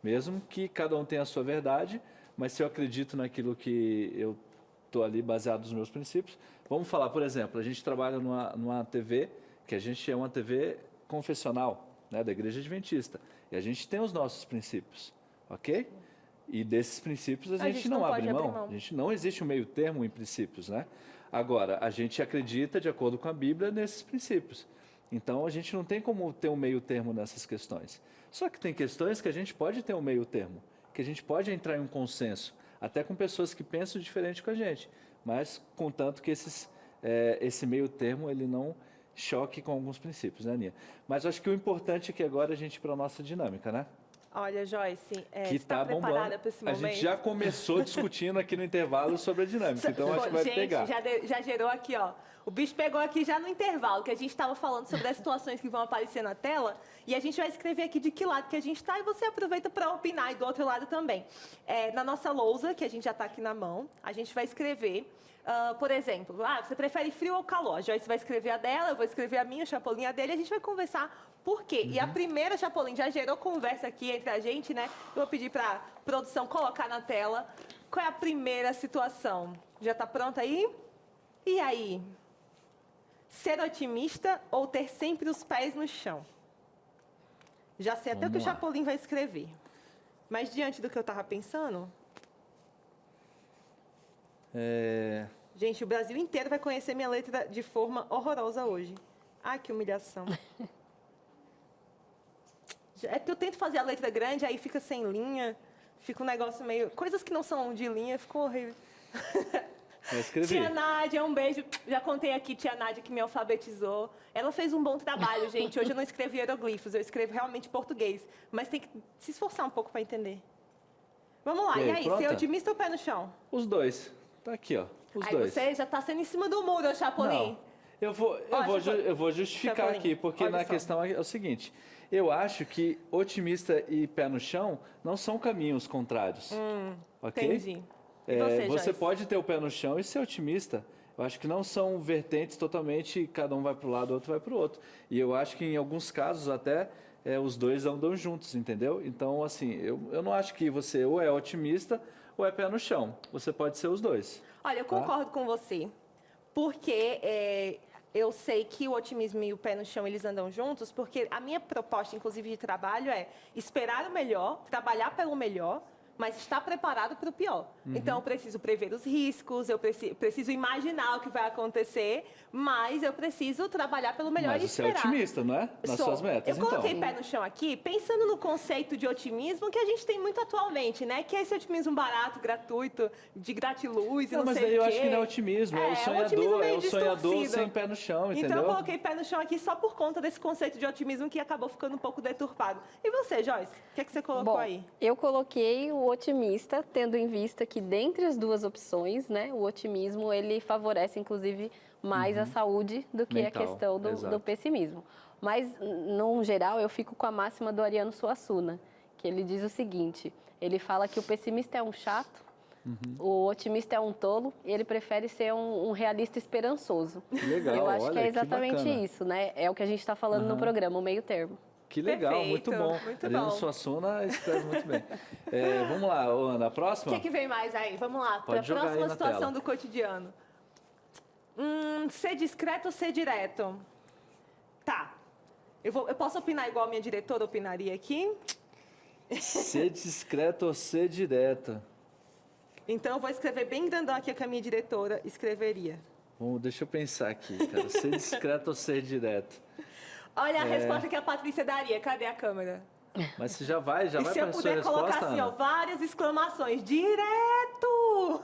Mesmo que cada um tenha a sua verdade, mas se eu acredito naquilo que eu estou ali baseado nos meus princípios. Vamos falar, por exemplo, a gente trabalha numa TV, que a gente é uma TV confessional, né, da Igreja Adventista. E a gente tem os nossos princípios, ok? E desses princípios a gente não abre mão. A gente não existe um meio termo em princípios, né? Agora, a gente acredita, de acordo com a Bíblia, nesses princípios. Então, a gente não tem como ter um meio termo nessas questões. Só que tem questões que a gente pode ter um meio termo, que a gente pode entrar em um consenso, até com pessoas que pensam diferente com a gente, mas contanto que esse meio termo ele não choque com alguns princípios, né, Aninha? Mas acho que o importante é que agora a gente para a nossa dinâmica, né? Olha, Joyce, que está preparada para esse momento? A gente já começou discutindo aqui no intervalo sobre a dinâmica, então acho que vai pegar. Já gerou aqui, ó. O bicho pegou aqui já no intervalo, que a gente estava falando sobre as situações que vão aparecer na tela, e a gente vai escrever aqui de que lado que a gente está, e você aproveita para opinar, e do outro lado também. Na nossa lousa, que a gente já está aqui na mão, a gente vai escrever, por exemplo, você prefere frio ou calor? A Joyce vai escrever a dela, eu vou escrever a minha, o Chapolin a dele, e a gente vai conversar por quê. E a primeira, Chapolin, já gerou conversa aqui entre a gente, né? Eu vou pedir para a produção colocar na tela. Qual é a primeira situação? Já está pronta aí? E aí? Ser otimista ou ter sempre os pés no chão? Já sei até o que o Chapolin vai escrever. Mas diante do que eu estava pensando... Gente, o Brasil inteiro vai conhecer minha letra de forma horrorosa hoje. Ai, que humilhação. É que eu tento fazer a letra grande, aí fica sem linha, fica um negócio meio... Coisas que não são de linha, ficou horrível. Tia Nádia, um beijo. Já contei aqui, tia Nádia, que me alfabetizou. Ela fez um bom trabalho, gente. Hoje eu não escrevi hieroglifos, eu escrevo realmente português. Mas tem que se esforçar um pouco para entender. Vamos lá, e aí? Ser otimista ou pé no chão? Os dois. Tá aqui, ó. Os Aí dois. você já está sendo em cima do muro, Chapolin. Não. Eu vou justificar Chapolin, aqui, porque olha na só. questão é o seguinte. Eu acho que otimista e pé no chão não são caminhos contrários. Ok? Entendi. E Você Joyce? pode ter o pé no chão e ser otimista. Eu acho que não são vertentes totalmente, cada um vai para o lado, o outro vai para o outro. E eu acho que em alguns casos até os dois andam juntos, entendeu? Então, assim, eu não acho que você ou é otimista ou é pé no chão. Você pode ser os dois. Olha, eu concordo com você, porque eu sei que o otimismo e o pé no chão, eles andam juntos, porque a minha proposta, inclusive, de trabalho é esperar o melhor, trabalhar pelo melhor, mas estar preparado para o pior. Então, eu preciso prever os riscos, eu preciso imaginar o que vai acontecer, mas eu preciso trabalhar pelo melhor Mas e você esperar. é otimista, não é? Nas Sou. suas metas, Eu coloquei então. pé no chão aqui, pensando no conceito de otimismo que a gente tem muito atualmente, né? Que é esse otimismo barato, gratuito, de gratiluz e não mas sei daí eu o quê. acho que não é otimismo, é o otimismo sonhador, meio sonhador distorcido. sem pé no chão, entendeu? Então eu coloquei pé no chão aqui só por conta desse conceito de otimismo que acabou ficando um pouco deturpado. E você, Joyce? O que você colocou Bom, aí? eu coloquei o otimista, tendo em vista que dentre as duas opções, né, o otimismo ele favorece inclusive mais a saúde do que Mental, a questão do pessimismo. Mas, no geral, eu fico com a máxima do Ariano Suassuna, que ele diz o seguinte, ele fala que o pessimista é um chato, o otimista é um tolo e ele prefere ser um realista esperançoso. Legal, Eu acho olha, que é que exatamente bacana. isso, né? É o que a gente está falando no programa, o meio termo. Que legal, Perfeito, muito bom. muito Ariano bom. Suassuna escreve muito bem. Vamos lá, Ana, a O próxima? que vem mais aí? Vamos lá, para Pode a jogar aí próxima na situação tela. do cotidiano. Ser discreto ou ser direto? Tá. Eu posso opinar igual a minha diretora opinaria aqui? Ser discreto ou ser direto? Então eu vou escrever bem grandão aqui que a minha diretora escreveria. Bom, deixa eu pensar aqui, cara. Ser discreto ou ser direto? Olha a resposta que a Patrícia daria. Cadê a câmera? Mas você já vai E para se eu a sua puder colocar resposta, assim, ó, Ana? várias exclamações. Direto!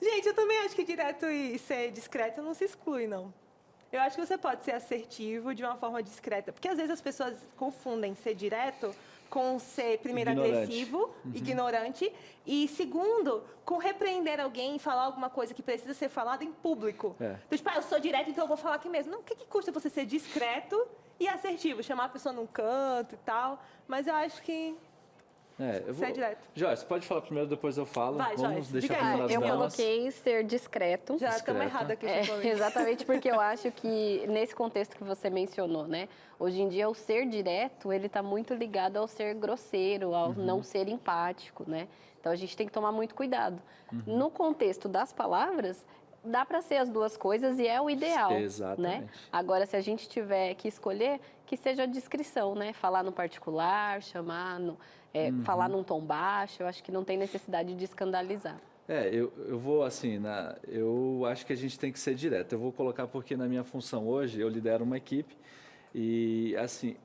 Gente, eu também acho que direto e ser discreto não se exclui, não. Eu acho que você pode ser assertivo de uma forma discreta. Porque às vezes as pessoas confundem ser direto com ser, primeiro, Ignorante. agressivo, ignorante, e segundo, com repreender alguém e falar alguma coisa que precisa ser falada em público. É. Então, tipo, eu sou direto, então eu vou falar aqui mesmo. Não, o que custa você ser discreto e assertivo? Chamar a pessoa num canto e tal. Mas eu acho que Eu ser direto. Joyce, pode falar primeiro, depois eu falo. Vai, Vamos Joyce, deixar diga aí. primeiro as Eu damas. coloquei ser discreto. Já Discreto. estamos errados aqui, É, Chapolin. exatamente porque eu acho que nesse contexto que você mencionou, né? Hoje em dia o ser direto, ele está muito ligado ao ser grosseiro, ao não ser empático, né? Então a gente tem que tomar muito cuidado. No contexto das palavras, dá para ser as duas coisas e é o ideal, Exatamente. né? Agora, se a gente tiver que escolher, que seja a discrição, né? Falar no particular, chamar, falar num tom baixo, eu acho que não tem necessidade de escandalizar. Eu vou assim, eu acho que a gente tem que ser direto. Eu vou colocar porque na minha função hoje eu lidero uma equipe e assim,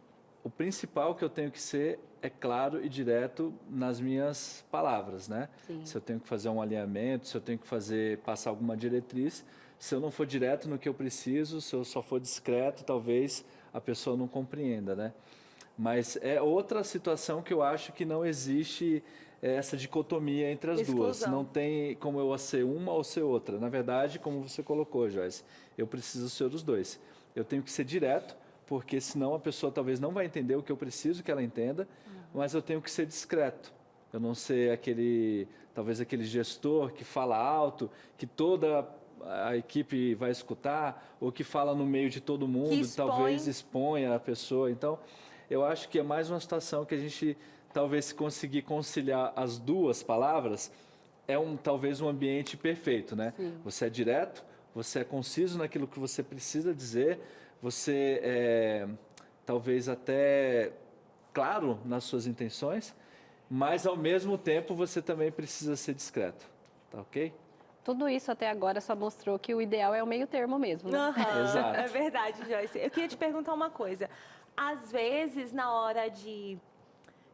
o principal que eu tenho que ser é claro e direto nas minhas palavras, né? Sim. Se eu tenho que fazer um alinhamento, se eu tenho que passar alguma diretriz, se eu não for direto no que eu preciso, se eu só for discreto, talvez a pessoa não compreenda, né? Mas é outra situação que eu acho que não existe essa dicotomia entre as duas. Exclusão. Não tem como eu ser uma ou ser outra. Na verdade, como você colocou, Joyce, eu preciso ser os dois. Eu tenho que ser direto, porque senão a pessoa talvez não vai entender o que eu preciso que ela entenda, mas eu tenho que ser discreto. Eu não ser talvez aquele gestor que fala alto, que toda a equipe vai escutar, ou que fala no meio de todo mundo, talvez exponha a pessoa. Então, eu acho que é mais uma situação que a gente, talvez, se conseguir conciliar as duas palavras, talvez um ambiente perfeito, né? Sim. Você é direto, você é conciso naquilo que você precisa dizer, você é, talvez até claro nas suas intenções, mas, ao mesmo tempo, você também precisa ser discreto, tá ok? Tudo isso até agora só mostrou que o ideal é o meio termo mesmo, né? Aham, Exato. é verdade, Joyce. Eu queria te perguntar uma coisa. Às vezes, na hora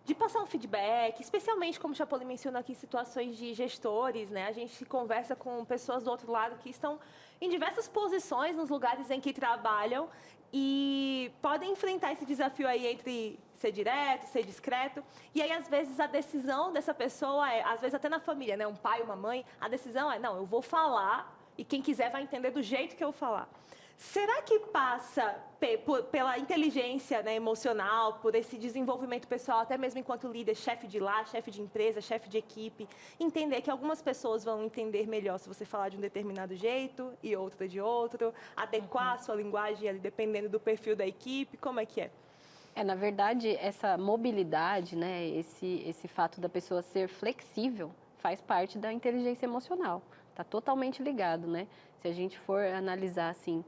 de passar um feedback, especialmente, como o Chapolin mencionou aqui, situações de gestores, né? A gente conversa com pessoas do outro lado que estão em diversas posições nos lugares em que trabalham e podem enfrentar esse desafio aí entre ser direto, ser discreto. E aí, às vezes, a decisão dessa pessoa às vezes até na família, né? Um pai, uma mãe, a decisão é, não, eu vou falar e quem quiser vai entender do jeito que eu falar. Será que passa pela inteligência, né, emocional, por esse desenvolvimento pessoal, até mesmo enquanto líder, chefe de lá, chefe de empresa, chefe de equipe, entender que algumas pessoas vão entender melhor se você falar de um determinado jeito e outra de outro, adequar a sua linguagem ali, dependendo do perfil da equipe, como é que é? Na verdade, essa mobilidade, né, esse fato da pessoa ser flexível, faz parte da inteligência emocional. Está totalmente ligado, né? Se a gente for analisar, assim,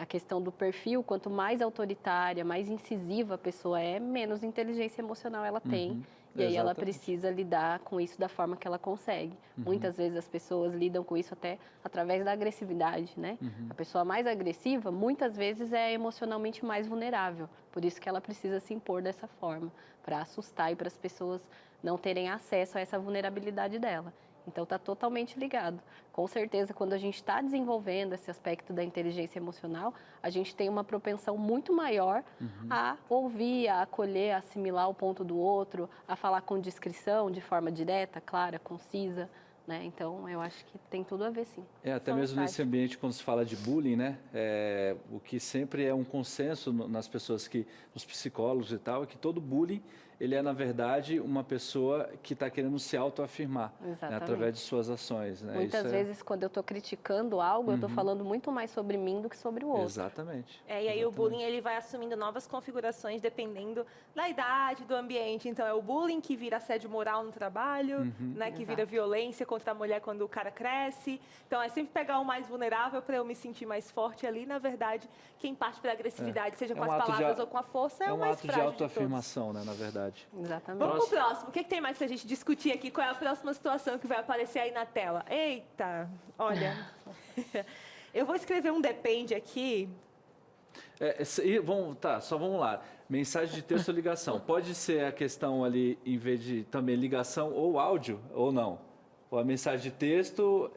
a questão do perfil, quanto mais autoritária, mais incisiva a pessoa é, menos inteligência emocional ela tem. E aí ela precisa lidar com isso da forma que ela consegue. Muitas vezes as pessoas lidam com isso até através da agressividade, né? A pessoa mais agressiva, muitas vezes, é emocionalmente mais vulnerável. Por isso que ela precisa se impor dessa forma, para assustar e para as pessoas não terem acesso a essa vulnerabilidade dela. Então, está totalmente ligado. Com certeza, quando a gente está desenvolvendo esse aspecto da inteligência emocional, a gente tem uma propensão muito maior a ouvir, a acolher, a assimilar o ponto do outro, a falar com discrição, de forma direta, clara, concisa, né? Então, eu acho que tem tudo a ver, sim. Até mesmo nesse ambiente, quando se fala de bullying, né? O que sempre é um consenso nas pessoas, nos psicólogos e tal, é que todo bullying, ele é, na verdade, uma pessoa que está querendo se autoafirmar, né, através de suas ações. Né? Muitas vezes, quando eu estou criticando algo, eu estou falando muito mais sobre mim do que sobre o outro. Exatamente. E aí o bullying ele vai assumindo novas configurações dependendo da idade, do ambiente. Então, é o bullying que vira assédio moral no trabalho, né, que vira violência contra a mulher quando o cara cresce. Então, é sempre pegar o mais vulnerável para eu me sentir mais forte ali. Na verdade, quem parte pela agressividade, seja com as palavras ou com a força, é o mais frágil de todos. É um ato de autoafirmação, né, na verdade. Exatamente. Vamos pro próximo. O que tem mais pra gente discutir aqui? Qual é a próxima situação que vai aparecer aí na tela? Eita, olha. Eu vou escrever um depende aqui. Só vamos lá. Mensagem de texto ou ligação. Pode ser a questão ali, em vez de também ligação ou áudio, ou não? Ou a mensagem de texto...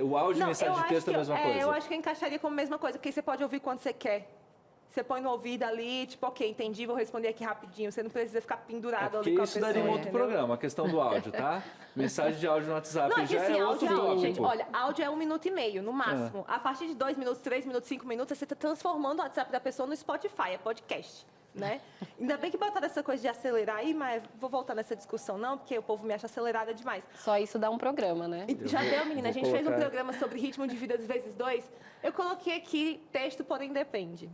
O áudio e mensagem de texto é a mesma coisa? Eu acho que eu encaixaria como a mesma coisa, porque você pode ouvir quando você quer. Você põe no ouvido ali, tipo, ok, entendi, vou responder aqui rapidinho. Você não precisa ficar pendurado ali com a pessoa. Porque isso daria um outro programa, a questão do áudio, tá? Mensagem de áudio no WhatsApp não, já assim, é outro tópico. Gente, olha, áudio é 1 minuto e meio, no máximo. A partir de 2 minutos, 3 minutos, 5 minutos, você está transformando o WhatsApp da pessoa no Spotify, é podcast. Né? Ainda bem que botaram essa coisa de acelerar aí, mas vou voltar nessa discussão não, porque o povo me acha acelerada demais. Só isso dá um programa, né? Já deu, menina. A gente fez um programa sobre ritmo de vida vezes 2. Eu coloquei aqui texto, porém depende.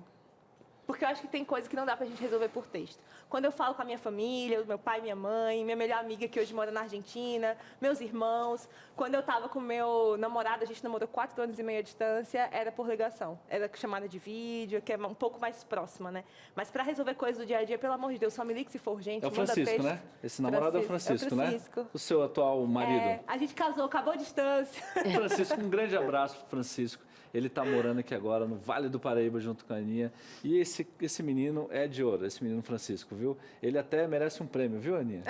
Porque eu acho que tem coisa que não dá pra gente resolver por texto. Quando eu falo com a minha família, meu pai, minha mãe, minha melhor amiga que hoje mora na Argentina, meus irmãos. Quando eu tava com meu namorado, a gente namorou 4 anos e meio à distância, era por ligação. Era chamada de vídeo, que é um pouco mais próxima, né? Mas pra resolver coisas do dia a dia, pelo amor de Deus, só me ligue se for urgente. É o Francisco, né? Esse namorado é o Francisco, né? O seu atual marido. A gente casou, acabou a distância. Francisco, um grande abraço pro Francisco. Ele está morando aqui agora no Vale do Paraíba, junto com a Aninha. E esse menino é de ouro, esse menino Francisco, viu? Ele até merece um prêmio, viu, Aninha?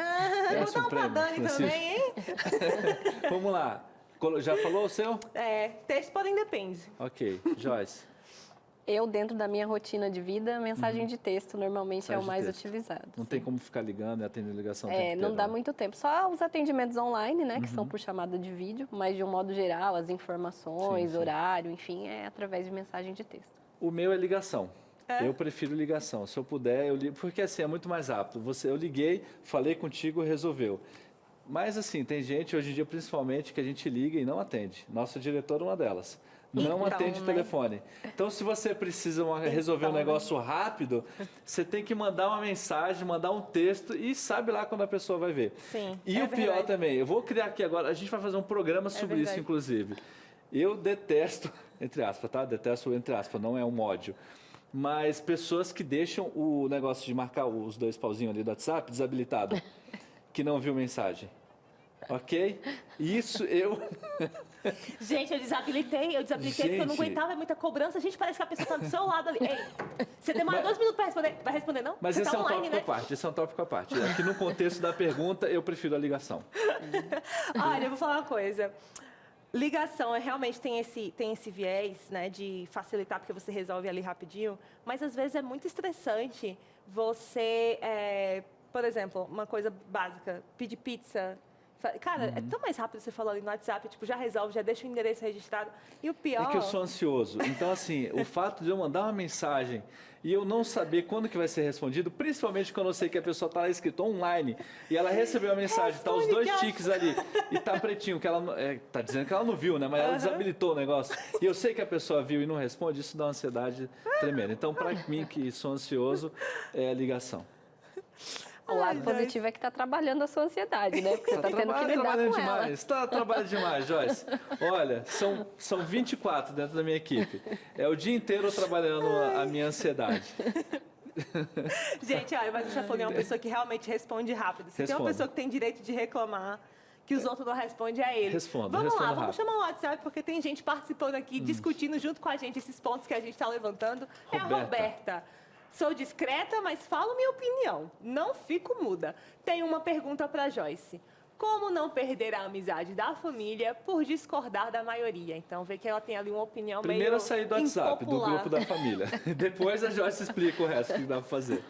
Merece um prêmio, Dani Francisco. Também, hein? Vamos lá. Já falou o seu? Texto porém depende. Ok. Joyce. Eu, dentro da minha rotina de vida, mensagem de texto normalmente é o mais utilizado. Não tem como ficar ligando e atendendo ligação. Não dá muito tempo. Só os atendimentos online, né, que são por chamada de vídeo, mas de um modo geral, as informações, horário, enfim, é através de mensagem de texto. O meu é ligação. Eu prefiro ligação. Se eu puder, eu ligo, porque assim é muito mais rápido. Eu liguei, falei contigo, resolveu. Mas assim, tem gente hoje em dia, principalmente, que a gente liga e não atende. Nossa diretora é uma delas. Não atende o telefone. Então, se você precisa resolver um negócio rápido, você tem que mandar uma mensagem, mandar um texto e sabe lá quando a pessoa vai ver. Sim, e o pior também, eu vou criar aqui agora, a gente vai fazer um programa sobre isso, inclusive. Eu detesto, entre aspas, tá? Detesto, entre aspas, não é um ódio. Mas pessoas que deixam o negócio de marcar os 2 pauzinhos ali do WhatsApp desabilitado, que não viu mensagem. Ok? Isso eu... Gente, eu desabilitei porque eu não aguentava muita cobrança. Gente, parece que a pessoa tá do seu lado ali. Ei, você demora 2 minutos para responder. Vai responder, não? Mas você esse tá é um online, tópico né? à parte, esse é um tópico à parte. Aqui no contexto da pergunta, eu prefiro a ligação. Olha, eu vou falar uma coisa. Ligação realmente tem esse viés, né, de facilitar porque você resolve ali rapidinho, mas às vezes é muito estressante você, por exemplo, uma coisa básica, pedir pizza. Cara, é tão mais rápido você falar ali no WhatsApp, tipo, já resolve, já deixa o endereço registrado. E o pior... É que eu sou ansioso. Então, assim, o fato de eu mandar uma mensagem e eu não saber quando que vai ser respondido, principalmente quando eu sei que a pessoa está lá escrito online e ela recebeu a mensagem, tá os 2 tiques ali e tá pretinho, que ela tá dizendo que ela não viu, né? Mas ela desabilitou o negócio. E eu sei que a pessoa viu e não responde, isso dá uma ansiedade tremenda. Então, para mim, que sou ansioso, é a ligação. O lado positivo é que está trabalhando a sua ansiedade, né? Porque você está tendo que lidar trabalhando com ela. demais. Está trabalhando demais, Joyce. Olha, são 24 dentro da minha equipe. É o dia inteiro trabalhando a minha ansiedade. Gente, mas o Chafone é uma pessoa que realmente responde rápido. Se tem uma pessoa que tem direito de reclamar que os outros não respondem, é ele. Vamos lá, vamos chamar o WhatsApp, porque tem gente participando aqui, discutindo junto com a gente esses pontos que a gente está levantando. É a Roberta. Sou discreta, mas falo minha opinião. Não fico muda. Tenho uma pergunta para Joyce. Como não perder a amizade da família por discordar da maioria? Então, vê que ela tem ali uma opinião meio Primeiro a sair do WhatsApp, do impopular. grupo da família. Depois a Joyce explica o resto que dá para fazer.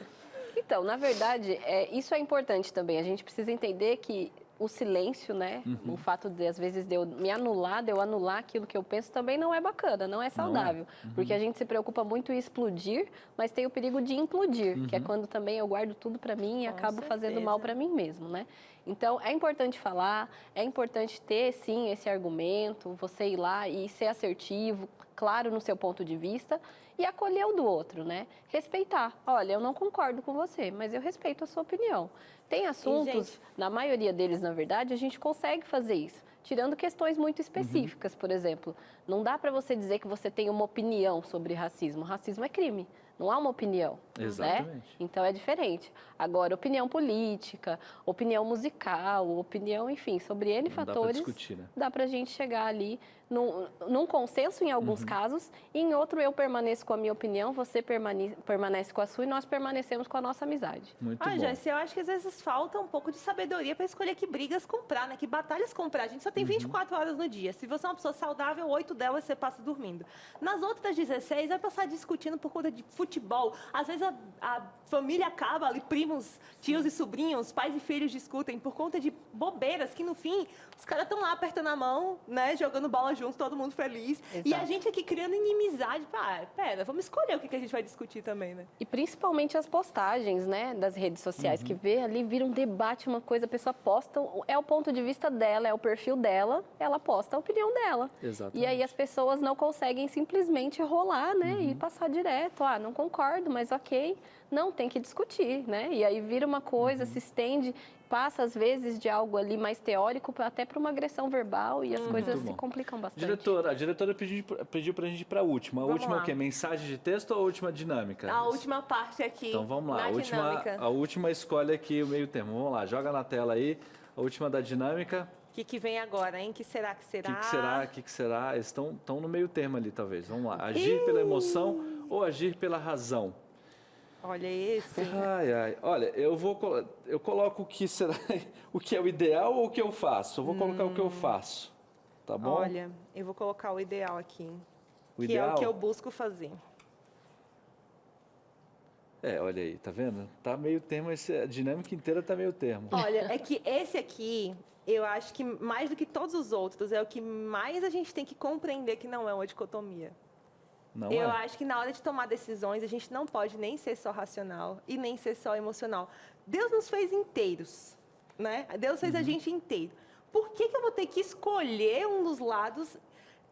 Então, na verdade, isso é importante também. A gente precisa entender que o silêncio, né? O fato de, às vezes, de eu me anular, de eu anular aquilo que eu penso, também não é bacana, não é saudável. Porque a gente se preocupa muito em explodir, mas tem o perigo de implodir, que é quando também eu guardo tudo para mim e acabo fazendo mal para mim mesmo, né? Então, é importante falar, é importante ter, sim, esse argumento, você ir lá e ser assertivo, claro no seu ponto de vista, e acolher o do outro, né? Respeitar. Olha, eu não concordo com você, mas eu respeito a sua opinião. Tem assuntos, na maioria deles, na verdade, a gente consegue fazer isso, tirando questões muito específicas, por exemplo. Não dá para você dizer que você tem uma opinião sobre racismo. Racismo é crime, não há uma opinião. Exatamente. Né? Então é diferente. Agora, opinião política, opinião musical, opinião, enfim, sobre N fatores, dá para discutir, né? Dá para a gente chegar ali num consenso em alguns casos, e em outro eu permaneço com a minha opinião, você permanece com a sua e nós permanecemos com a nossa amizade. Muito bom. Joyce, eu acho que às vezes falta um pouco de sabedoria para escolher que brigas comprar, né? Que batalhas comprar. A gente só tem 24 horas no dia. Se você é uma pessoa saudável, 8 delas você passa dormindo. Nas outras 16, vai passar discutindo por conta de futebol. Às vezes a família acaba ali, primos, tios e sobrinhos, pais e filhos discutem por conta de bobeiras que, no fim, os caras estão lá apertando a mão, né? Jogando bola juntos, todo mundo feliz. Exato. E a gente aqui criando inimizade. Pera, vamos escolher o que a gente vai discutir também, né? E principalmente as postagens, né, das redes sociais, que vira um debate, uma coisa, a pessoa posta, é o ponto de vista dela, é o perfil dela, ela posta a opinião dela. Exatamente. E aí as pessoas não conseguem simplesmente rolar, né, e passar direto. Não concordo, mas ok. Não, tem que discutir, né? E aí vira uma coisa, se estende, passa às vezes de algo ali mais teórico até para uma agressão verbal e as coisas se complicam bastante. A diretora pediu para a gente ir para a última. A última lá. é o quê? Mensagem de texto ou a última dinâmica? A última parte aqui. Então vamos lá. Na A última escolhe aqui o meio termo. Vamos lá, joga na tela aí. A última da dinâmica. O que vem agora, hein? Que será? O que será? Eles estão no meio termo ali, talvez. Vamos lá. Agir pela emoção ou agir pela razão? Olha esse. Ai. Olha, eu coloco o que será, o que é o ideal ou o que eu faço? Eu vou colocar o que eu faço, tá bom? Olha, eu vou colocar o ideal aqui. O que ideal? é o que eu busco fazer. Olha aí, tá vendo? Tá meio termo, a dinâmica inteira tá meio termo. Olha, é que esse aqui, eu acho que mais do que todos os outros, é o que mais a gente tem que compreender que não é uma dicotomia. Eu acho que na hora de tomar decisões, a gente não pode nem ser só racional e nem ser só emocional. Deus nos fez inteiros, né? Deus fez a gente inteiro. Por que eu vou ter que escolher um dos lados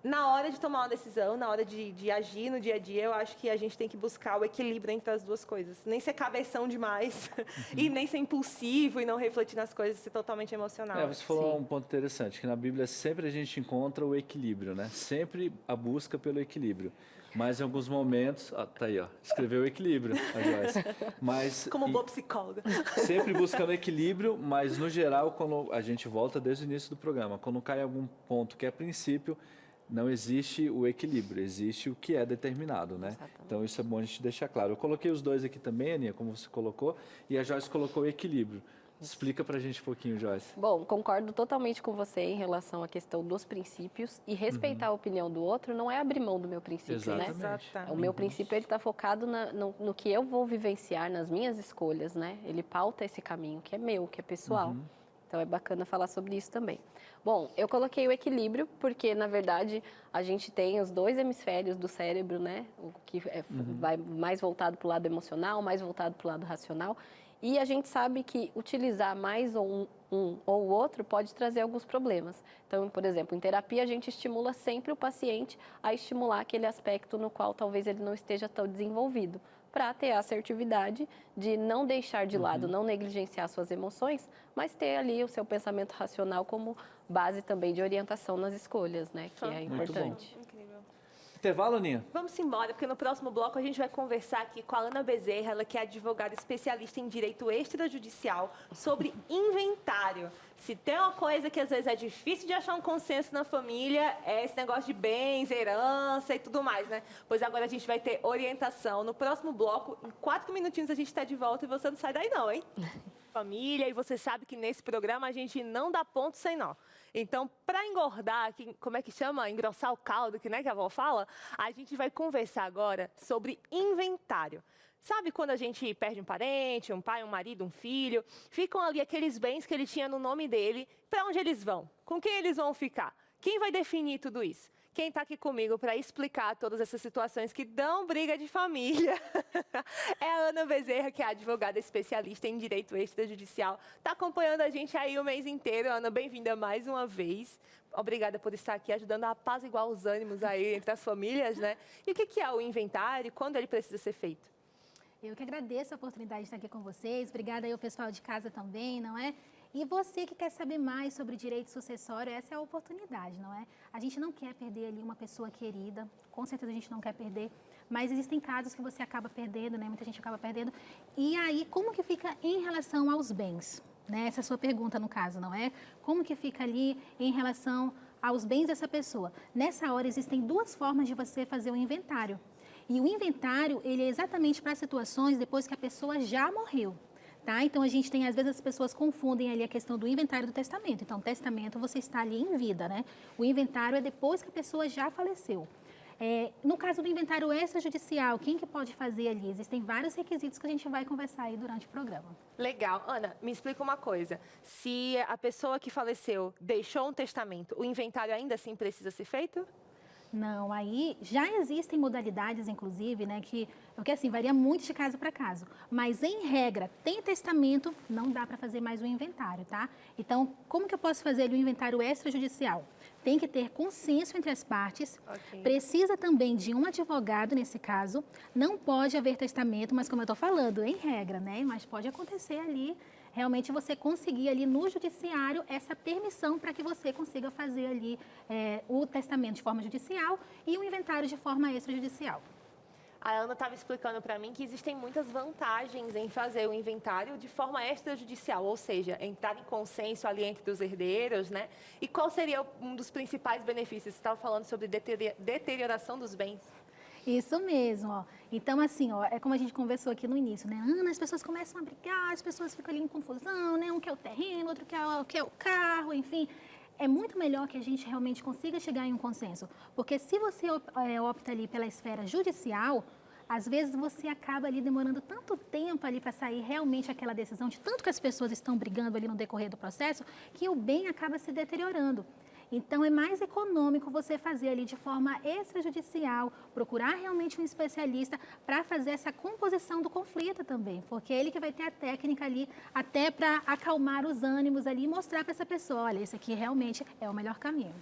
na hora de tomar uma decisão, na hora de agir no dia a dia, eu acho que a gente tem que buscar o equilíbrio entre as duas coisas. Nem ser cabeção demais e nem ser impulsivo e não refletir nas coisas, ser totalmente emocional. Você falou um ponto interessante, que na Bíblia sempre a gente encontra o equilíbrio, né? Sempre a busca pelo equilíbrio. Mas em alguns momentos... tá aí, escreveu o equilíbrio, a Joyce. Mas, como boa psicóloga. Sempre buscando equilíbrio, mas no geral, quando a gente volta desde o início do programa, quando cai em algum ponto que é princípio, não existe o equilíbrio, existe o que é determinado, né? Exatamente. Então isso é bom a gente deixar claro. Eu coloquei os dois aqui também, Aninha, como você colocou, e a Joyce colocou o equilíbrio. Explica pra gente um pouquinho, Joyce. Bom, concordo totalmente com você em relação à questão dos princípios e respeitar a opinião do outro não é abrir mão do meu princípio, Exatamente. né? Exatamente. O meu princípio, ele está focado no que eu vou vivenciar, nas minhas escolhas, né? Ele pauta esse caminho que é meu, que é pessoal. Então, é bacana falar sobre isso também. Bom, eu coloquei o equilíbrio porque, na verdade, a gente tem os dois hemisférios do cérebro, né? O que vai mais voltado para o lado emocional, mais voltado para o lado racional. E a gente sabe que utilizar mais um ou o outro pode trazer alguns problemas. Então, por exemplo, em terapia, a gente estimula sempre o paciente a estimular aquele aspecto no qual talvez ele não esteja tão desenvolvido, para ter a assertividade de não deixar de lado, não negligenciar suas emoções, mas ter ali o seu pensamento racional como base também de orientação nas escolhas, né? Que é importante. Intervalo, Aninha? Vamos embora, porque no próximo bloco a gente vai conversar aqui com a Ana Bezerra, ela que é advogada especialista em direito extrajudicial, sobre inventário. Se tem uma coisa que às vezes é difícil de achar um consenso na família, é esse negócio de bens, herança e tudo mais, né? Pois agora a gente vai ter orientação. No próximo bloco, em 4 minutinhos a gente está de volta e você não sai daí não, hein? Família, e você sabe que nesse programa a gente não dá ponto sem nó. Então, para engordar, como é que chama? Engrossar o caldo, que, né, que a avó fala, a gente vai conversar agora sobre inventário. Sabe quando a gente perde um parente, um pai, um marido, um filho? Ficam ali aqueles bens que ele tinha no nome dele. Para onde eles vão? Com quem eles vão ficar? Quem vai definir tudo isso? Quem está aqui comigo para explicar todas essas situações que dão briga de família é a Ana Bezerra, que é advogada especialista em direito extrajudicial. Está acompanhando a gente aí o mês inteiro. Ana, bem-vinda mais uma vez. Obrigada por estar aqui ajudando a apaziguar os ânimos aí entre as famílias, né? E o que é o inventário e quando ele precisa ser feito? Eu que agradeço a oportunidade de estar aqui com vocês. Obrigada aí ao pessoal de casa também, não é? E você que quer saber mais sobre direito sucessório, essa é a oportunidade, não é? A gente não quer perder ali uma pessoa querida, com certeza a gente não quer perder, mas existem casos que você acaba perdendo, né? Muita gente acaba perdendo. E aí, como que fica em relação aos bens? Né? Essa é a sua pergunta, no caso, não é? Como que fica ali em relação aos bens dessa pessoa? Nessa hora, existem duas formas de você fazer o inventário. E o inventário, ele é exatamente para situações depois que a pessoa já morreu. Tá? Então, a gente tem, às vezes, as pessoas confundem ali a questão do inventário do testamento. Então, testamento, você está ali em vida, né? O inventário é depois que a pessoa já faleceu. No caso do inventário extrajudicial, quem que pode fazer ali? Existem vários requisitos que a gente vai conversar aí durante o programa. Legal. Ana, me explica uma coisa. Se a pessoa que faleceu deixou um testamento, o inventário ainda assim precisa ser feito? Não, aí já existem modalidades, inclusive, né, porque assim, varia muito de caso para caso. Mas, em regra, tem testamento, não dá para fazer mais o inventário, tá? Então, como que eu posso fazer o inventário extrajudicial? Tem que ter consenso entre as partes, precisa também de um advogado nesse caso, não pode haver testamento, mas como eu estou falando, em regra, né? Mas pode acontecer ali, realmente você conseguir ali no judiciário essa permissão para que você consiga fazer ali o testamento de forma judicial e o inventário de forma extrajudicial. A Ana estava explicando para mim que existem muitas vantagens em fazer o inventário de forma extrajudicial, ou seja, entrar em consenso ali entre os herdeiros, né? E qual seria um dos principais benefícios? Você estava falando sobre deterioração dos bens. Isso mesmo, ó. Então, assim, ó, é como a gente conversou aqui no início, né? Ana, as pessoas começam a brigar, as pessoas ficam ali em confusão, né? Um quer o terreno, outro quer o carro, enfim. É muito melhor que a gente realmente consiga chegar em um consenso. Porque se você opta ali pela esfera judicial, às vezes você acaba ali demorando tanto tempo ali para sair realmente aquela decisão, de tanto que as pessoas estão brigando ali no decorrer do processo, que o bem acaba se deteriorando. Então, é mais econômico você fazer ali de forma extrajudicial, procurar realmente um especialista para fazer essa composição do conflito também, porque é ele que vai ter a técnica ali até para acalmar os ânimos ali e mostrar para essa pessoa, olha, esse aqui realmente é o melhor caminho.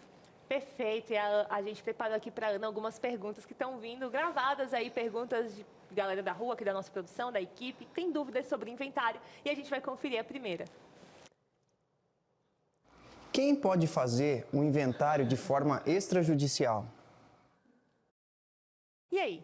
Perfeito. E a gente preparou aqui para a Ana algumas perguntas que estão vindo gravadas aí, perguntas de galera da rua, aqui da nossa produção, da equipe, tem dúvidas sobre inventário e a gente vai conferir a primeira. Quem pode fazer um inventário de forma extrajudicial? E aí?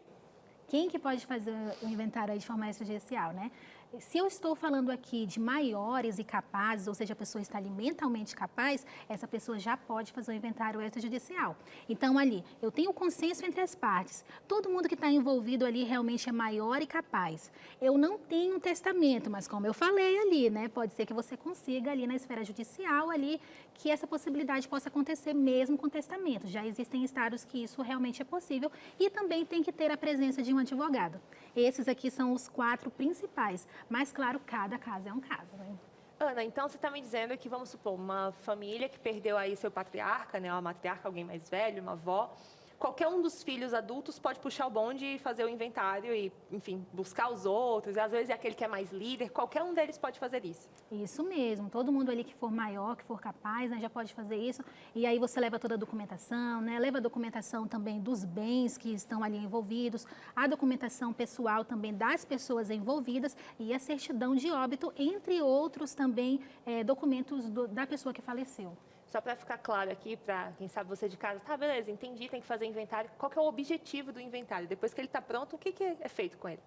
Quem que pode fazer o inventário aí de forma extrajudicial, né? Se eu estou falando aqui de maiores e capazes, ou seja, a pessoa está ali mentalmente capaz, essa pessoa já pode fazer o inventário extrajudicial. Então, ali, eu tenho consenso entre as partes. Todo mundo que está envolvido ali realmente é maior e capaz. Eu não tenho um testamento, mas como eu falei ali, né? Pode ser que você consiga ali na esfera judicial ali que essa possibilidade possa acontecer mesmo com testamento. Já existem estados que isso realmente é possível e também tem que ter a presença de um advogado. Esses aqui são os 4 principais. Mas, claro, cada caso é um caso, né? Ana, então você está me dizendo que, vamos supor, uma família que perdeu aí seu patriarca, né, uma matriarca, alguém mais velho, uma avó, qualquer um dos filhos adultos pode puxar o bonde e fazer o inventário e, enfim, buscar os outros. E, às vezes é aquele que é mais líder, qualquer um deles pode fazer isso. Isso mesmo, todo mundo ali que for maior, que for capaz, né, já pode fazer isso. E aí você leva toda a documentação, né, leva a documentação também dos bens que estão ali envolvidos, a documentação pessoal também das pessoas envolvidas e a certidão de óbito, entre outros também documentos da pessoa que faleceu. Só para ficar claro aqui, para quem sabe você de casa, tá, beleza, entendi, tem que fazer inventário. Qual que é o objetivo do inventário? Depois que ele está pronto, o que é feito com ele?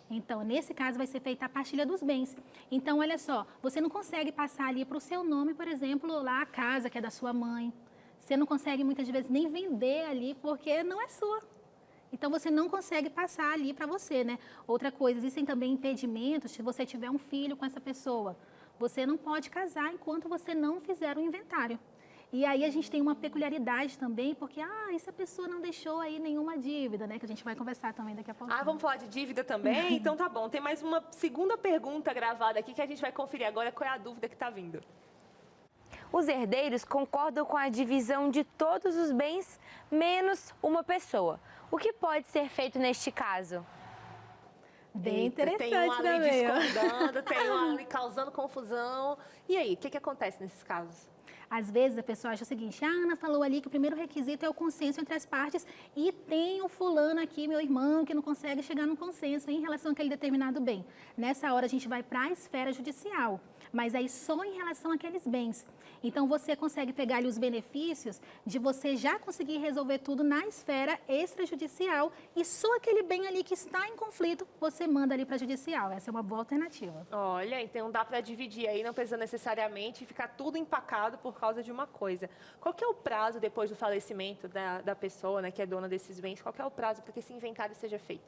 Então, nesse caso, vai ser feita a partilha dos bens. Então, olha só, você não consegue passar ali para o seu nome, por exemplo, lá a casa que é da sua mãe. Você não consegue, muitas vezes, nem vender ali, porque não é sua. Então, você não consegue passar ali para você, né? Outra coisa, existem também impedimentos se você tiver um filho com essa pessoa. Você não pode casar enquanto você não fizer o inventário. E aí a gente tem uma peculiaridade também, porque e se a pessoa não deixou aí nenhuma dívida, né? Que a gente vai conversar também daqui a pouco. Vamos falar de dívida também? Então tá bom. Tem mais uma segunda pergunta gravada aqui que a gente vai conferir agora qual é a dúvida que está vindo. Os herdeiros concordam com a divisão de todos os bens, menos uma pessoa. O que pode ser feito neste caso? Bem interessante tem um ali também, discordando, tem um ali causando confusão. E aí, o que acontece nesses casos? Às vezes a pessoa acha o seguinte, a Ana falou ali que o primeiro requisito é o consenso entre as partes e tem o fulano aqui, meu irmão, que não consegue chegar num consenso em relação àquele determinado bem. Nessa hora a gente vai para a esfera judicial, mas aí só em relação àqueles bens. Então você consegue pegar ali os benefícios de você já conseguir resolver tudo na esfera extrajudicial e só aquele bem ali que está em conflito, você manda ali para a judicial. Essa é uma boa alternativa. Olha, então dá para dividir aí, não precisa necessariamente ficar tudo empacado por causa de uma coisa. Qual que é o prazo depois do falecimento da pessoa, né, que é dona desses bens? Qual que é o prazo para que esse inventário seja feito?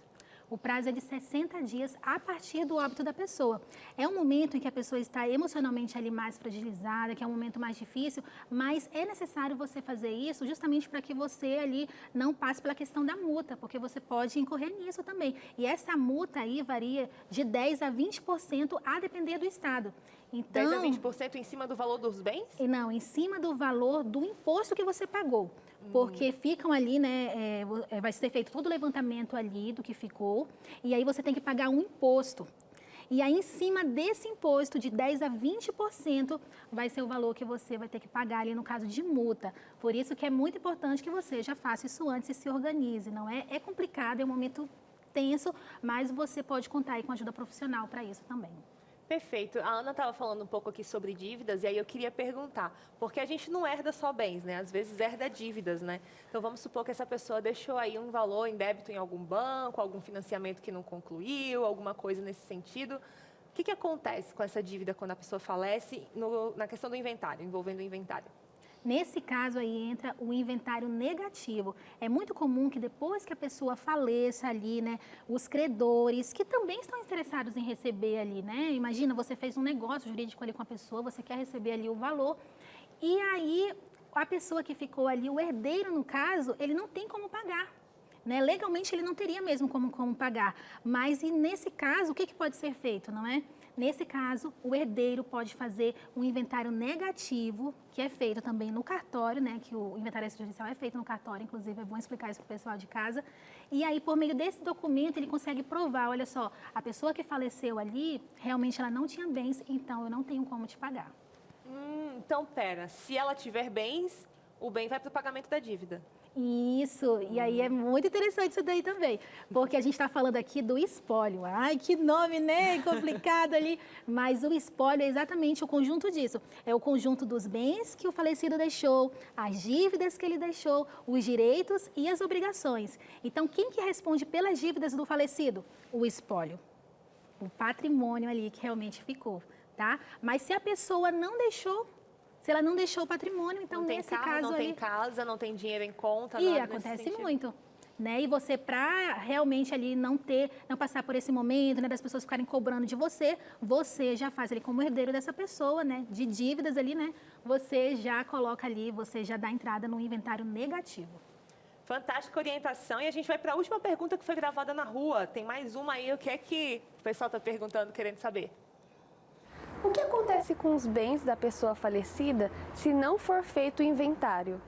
O prazo é de 60 dias a partir do óbito da pessoa. É um momento em que a pessoa está emocionalmente ali mais fragilizada, que é um momento mais difícil, mas é necessário você fazer isso justamente para que você ali não passe pela questão da multa, porque você pode incorrer nisso também. E essa multa aí varia de 10% a 20% a depender do estado. Então, 10% a 20% em cima do valor dos bens? Não, em cima do valor do imposto que você pagou. Porque ficam ali, né, vai ser feito todo o levantamento ali do que ficou, e aí você tem que pagar um imposto. E aí, em cima desse imposto, de 10% a 20%, vai ser o valor que você vai ter que pagar ali no caso de multa. Por isso que é muito importante que você já faça isso antes e se organize, não é? É complicado, é um momento tenso, mas você pode contar aí com ajuda profissional para isso também. Perfeito. A Ana estava falando um pouco aqui sobre dívidas, e aí eu queria perguntar, porque a gente não herda só bens, né? Às vezes herda dívidas, né? Então vamos supor que essa pessoa deixou aí um valor em débito em algum banco, algum financiamento que não concluiu, alguma coisa nesse sentido. O que acontece com essa dívida quando a pessoa falece na questão do inventário, envolvendo o inventário? Nesse caso aí entra o inventário negativo. É muito comum que depois que a pessoa faleça ali, né, os credores, que também estão interessados em receber ali, né? Imagina, você fez um negócio jurídico ali com a pessoa, você quer receber ali o valor, e aí a pessoa que ficou ali, o herdeiro no caso, ele não tem como pagar. Né? Legalmente ele não teria mesmo como pagar, mas e nesse caso, o que pode ser feito, não é? Nesse caso, o herdeiro pode fazer um inventário negativo, que é feito também no cartório, né? Que o inventário extrajudicial é feito no cartório, inclusive é bom explicar isso para o pessoal de casa. E aí, por meio desse documento, ele consegue provar, olha só, a pessoa que faleceu ali, realmente ela não tinha bens, então eu não tenho como te pagar. Então, pera, se ela tiver bens, o bem vai para o pagamento da dívida. Isso, e aí é muito interessante isso daí também, porque a gente está falando aqui do espólio. Ai, que nome, né? Complicado ali. Mas o espólio é exatamente o conjunto disso. É o conjunto dos bens que o falecido deixou, as dívidas que ele deixou, os direitos e as obrigações. Então, quem que responde pelas dívidas do falecido? O espólio. O patrimônio ali que realmente ficou, tá? Mas se a pessoa não deixou, se ela não deixou o patrimônio, então Não tem nesse carro, caso não ali... tem casa, não tem dinheiro em conta, E nada nesse acontece sentido. muito. Né? E você, para realmente ali não passar por esse momento, né, das pessoas ficarem cobrando de você, você já faz ali como herdeiro dessa pessoa, né, de dívidas ali, né, você já coloca ali, você já dá entrada no inventário negativo. Fantástica orientação. E a gente vai para a última pergunta que foi gravada na rua. Tem mais uma aí, o que é que o pessoal está perguntando, querendo saber? O que acontece com os bens da pessoa falecida se não for feito o inventário?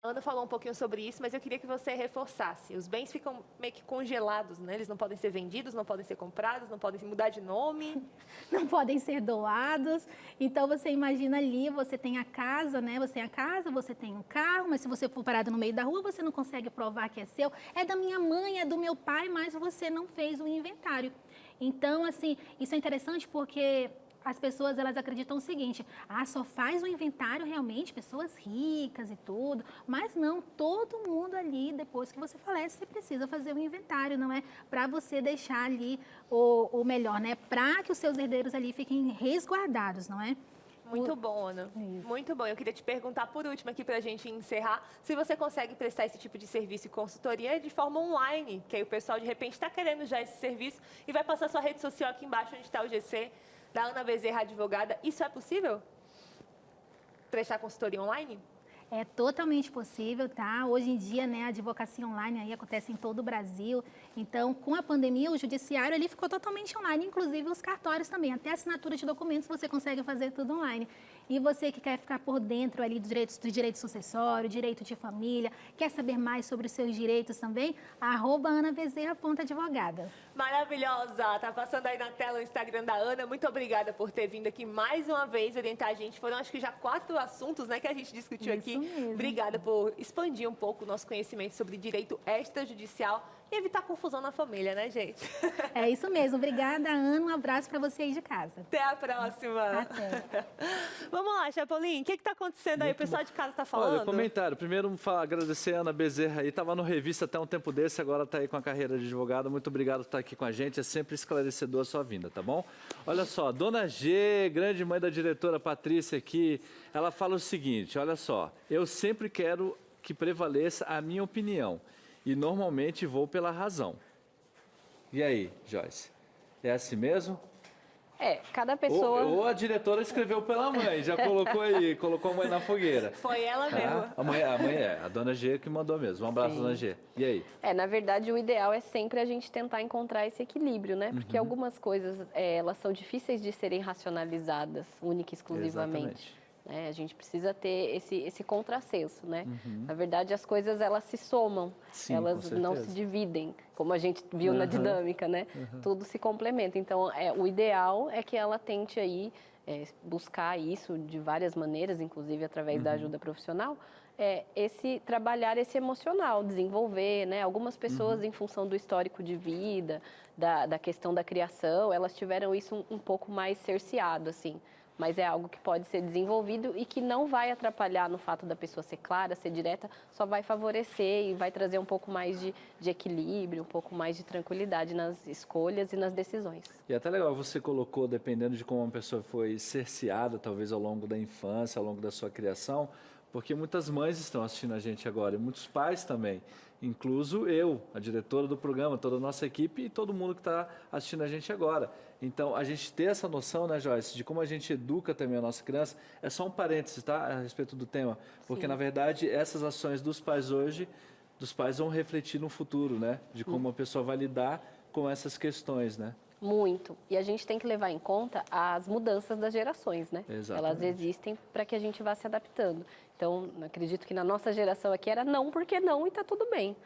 A Ana falou um pouquinho sobre isso, mas eu queria que você reforçasse. Os bens ficam meio que congelados, né? Eles não podem ser vendidos, não podem ser comprados, não podem mudar de nome. Não podem ser doados. Então, você imagina ali, você tem a casa, né? Você tem a casa, você tem um carro, mas se você for parado no meio da rua, você não consegue provar que é seu. É da minha mãe, é do meu pai, mas você não fez o inventário. Então, assim, isso é interessante porque as pessoas, elas acreditam o seguinte, só faz o inventário realmente pessoas ricas e tudo, mas não, todo mundo ali, depois que você falece, você precisa fazer o inventário, não é? Para você deixar ali, o melhor, né? Para que os seus herdeiros ali fiquem resguardados, não é? Muito bom, Ana. Isso. Muito bom. Eu queria te perguntar por último aqui para a gente encerrar, se você consegue prestar esse tipo de serviço e consultoria de forma online, que aí o pessoal de repente está querendo já esse serviço e vai passar sua rede social aqui embaixo onde está o GC da Ana Bezerra Advogada. Isso é possível? Prestar consultoria online? É totalmente possível, tá? Hoje em dia, né, a advocacia online aí acontece em todo o Brasil. Então, com a pandemia, o judiciário ali ficou totalmente online, inclusive os cartórios também. Até assinatura de documentos você consegue fazer tudo online. E você que quer ficar por dentro ali do direito sucessório, direito de família, quer saber mais sobre os seus direitos também, @AnaBezerra.advogada. Maravilhosa! Tá passando aí na tela o Instagram da Ana. Muito obrigada por ter vindo aqui mais uma vez orientar a gente. Foram acho que já 4 assuntos, né, que a gente discutiu Isso aqui. mesmo. Obrigada por expandir um pouco o nosso conhecimento sobre direito extrajudicial e evitar confusão na família, né, gente? É isso mesmo. Obrigada, Ana. Um abraço para você aí de casa. Até a próxima! Até. Vamos lá, Chapolin, o que está acontecendo aí? O pessoal de casa está falando? Olha, comentário. Primeiro, agradecer a Ana Bezerra aí. Estava no Revista até um tempo desse, agora está aí com a carreira de advogada. Muito obrigado por estar aqui com a gente. É sempre esclarecedor a sua vinda, tá bom? Olha só, Dona G, grande mãe da diretora Patrícia aqui, ela fala o seguinte, olha só, eu sempre quero que prevaleça a minha opinião e normalmente vou pela razão. E aí, Joyce? É assim mesmo? Cada pessoa... Ou a diretora escreveu pela mãe, já colocou aí, colocou a mãe na fogueira. Foi ela mesmo. A mãe a Dona G que mandou mesmo. Um abraço, Sim. Dona G. E aí? Na verdade, o ideal é sempre a gente tentar encontrar esse equilíbrio, né? Porque algumas coisas, elas são difíceis de serem racionalizadas única e exclusivamente. Exatamente. A gente precisa ter esse contrassenso, né? Na verdade, as coisas, elas se somam, Sim, elas com não se certeza. dividem, como a gente viu na dinâmica, né? Tudo se complementa. Então, o ideal é que ela tente aí buscar isso de várias maneiras, inclusive através da ajuda profissional, trabalhar esse emocional, desenvolver, né? Algumas pessoas, em função do histórico de vida, da questão da criação, elas tiveram isso um pouco mais cerceado, assim. Mas é algo que pode ser desenvolvido e que não vai atrapalhar no fato da pessoa ser clara, ser direta, só vai favorecer e vai trazer um pouco mais de equilíbrio, um pouco mais de tranquilidade nas escolhas e nas decisões. E até legal, você colocou, dependendo de como uma pessoa foi cerceada, talvez ao longo da infância, ao longo da sua criação, porque muitas mães estão assistindo a gente agora e muitos pais também, incluso eu, a diretora do programa, toda a nossa equipe e todo mundo que está assistindo a gente agora. Então, a gente ter essa noção, né, Joyce, de como a gente educa também a nossa criança, é só um parêntese, tá, a respeito do tema, porque, Sim. na verdade, essas ações dos pais hoje, dos pais vão refletir no futuro, né, de como a pessoa vai lidar com essas questões, né. Muito. E a gente tem que levar em conta as mudanças das gerações, né? Exatamente. Elas existem para que a gente vá se adaptando. Então, acredito que na nossa geração aqui era não porque não e está tudo bem.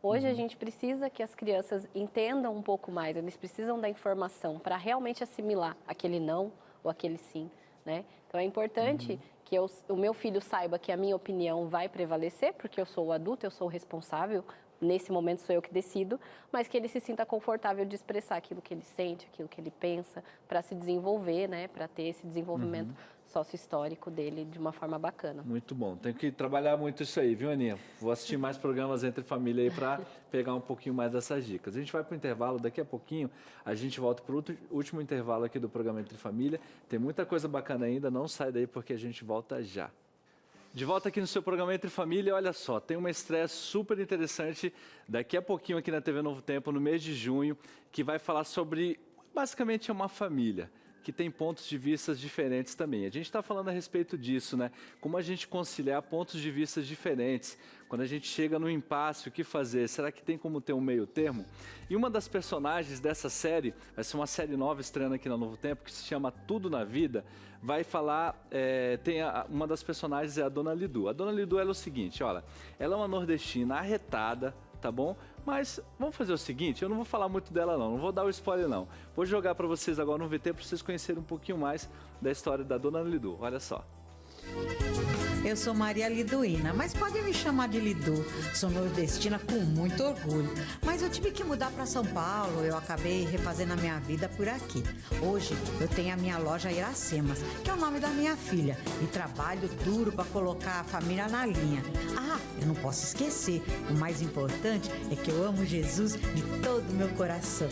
Hoje a gente precisa que as crianças entendam um pouco mais, eles precisam da informação para realmente assimilar aquele não ou aquele sim, né? Então é importante que o meu filho saiba que a minha opinião vai prevalecer, porque eu sou o adulto, eu sou o responsável, nesse momento sou eu que decido, mas que ele se sinta confortável de expressar aquilo que ele sente, aquilo que ele pensa, para se desenvolver, né, para ter esse desenvolvimento sócio-histórico dele de uma forma bacana. Muito bom. Tem que trabalhar muito isso aí, viu, Aninha? Vou assistir mais programas Entre Família aí para pegar um pouquinho mais dessas dicas. A gente vai para o intervalo, daqui a pouquinho a gente volta para o último intervalo aqui do programa Entre Família. Tem muita coisa bacana ainda, não sai daí porque a gente volta já. De volta aqui no seu programa Entre Família, olha só, tem uma estreia super interessante daqui a pouquinho aqui na TV Novo Tempo, no mês de junho, que vai falar sobre, basicamente, uma família que tem pontos de vista diferentes também. A gente está falando a respeito disso, né? Como a gente conciliar pontos de vista diferentes. Quando a gente chega no impasse, o que fazer? Será que tem como ter um meio termo? E uma das personagens dessa série, vai ser uma série nova estreando aqui na Novo Tempo, que se chama Tudo na Vida, vai falar, uma das personagens é a Dona Lidu. A Dona Lidu, ela é o seguinte, olha, ela é uma nordestina arretada, tá bom? Mas vamos fazer o seguinte, eu não vou falar muito dela não vou dar o spoiler não. Vou jogar para vocês agora no VT para vocês conhecerem um pouquinho mais da história da Dona Lidu. Olha só. Eu sou Maria Liduína, mas pode me chamar de Lidu. Sou nordestina com muito orgulho. Mas eu tive que mudar para São Paulo, eu acabei refazendo a minha vida por aqui. Hoje eu tenho a minha loja Iracemas, que é o nome da minha filha, e trabalho duro para colocar a família na linha. Ah, eu não posso esquecer, o mais importante é que eu amo Jesus de todo o meu coração.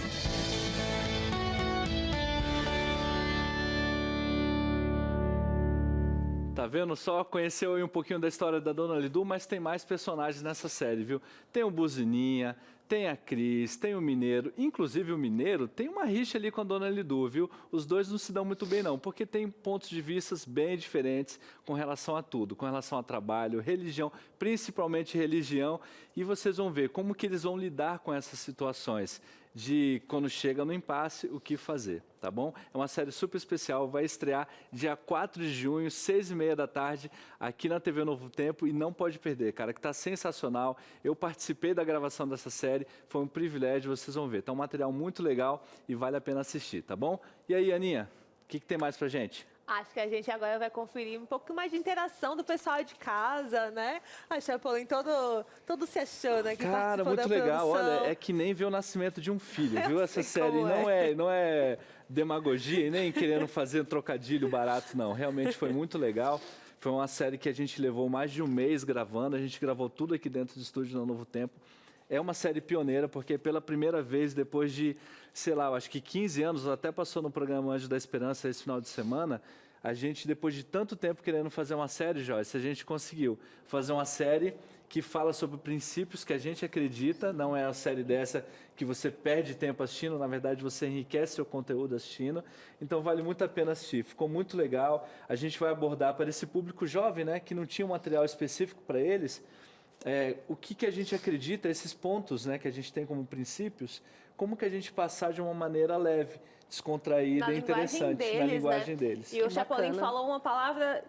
Tá vendo só? Conheceu aí um pouquinho da história da Dona Lidu, mas tem mais personagens nessa série, viu? Tem o Buzininha, tem a Cris, tem o Mineiro. Inclusive o Mineiro tem uma rixa ali com a Dona Lidu, viu? Os dois não se dão muito bem não, porque tem pontos de vista bem diferentes com relação a tudo, com relação a trabalho, religião, principalmente religião. E vocês vão ver como que eles vão lidar com essas situações de quando chega no impasse, o que fazer, tá bom? É uma série super especial, vai estrear dia 4 de junho, 6h30 da tarde, aqui na TV Novo Tempo, e não pode perder, cara, que tá sensacional. Eu participei da gravação dessa série, foi um privilégio, vocês vão ver. Tá um material muito legal e vale a pena assistir, tá bom? E aí, Aninha, o que tem mais pra gente? Acho que a gente agora vai conferir um pouco mais de interação do pessoal de casa, né? A Chapolin todo se achando aqui. Cara, muito legal. Olha, é que nem ver o nascimento de um filho, viu? Essa série não é demagogia e nem querendo fazer um trocadilho barato, não. Realmente foi muito legal. Foi uma série que a gente levou mais de um mês gravando. A gente gravou tudo aqui dentro do estúdio no Novo Tempo. É uma série pioneira, porque pela primeira vez, depois de, sei lá, eu acho que 15 anos, até passou no programa Anjo da Esperança esse final de semana, a gente, depois de tanto tempo querendo fazer uma série, Joyce, a gente conseguiu fazer uma série que fala sobre princípios que a gente acredita, não é a série dessa que você perde tempo assistindo, na verdade você enriquece seu conteúdo assistindo, então vale muito a pena assistir, ficou muito legal. A gente vai abordar para esse público jovem, né, que não tinha um material específico para eles, o que a gente acredita, esses pontos, né, que a gente tem como princípios, como que a gente passar de uma maneira leve, descontraída e interessante na linguagem deles. E o Chapolin falou uma palavra,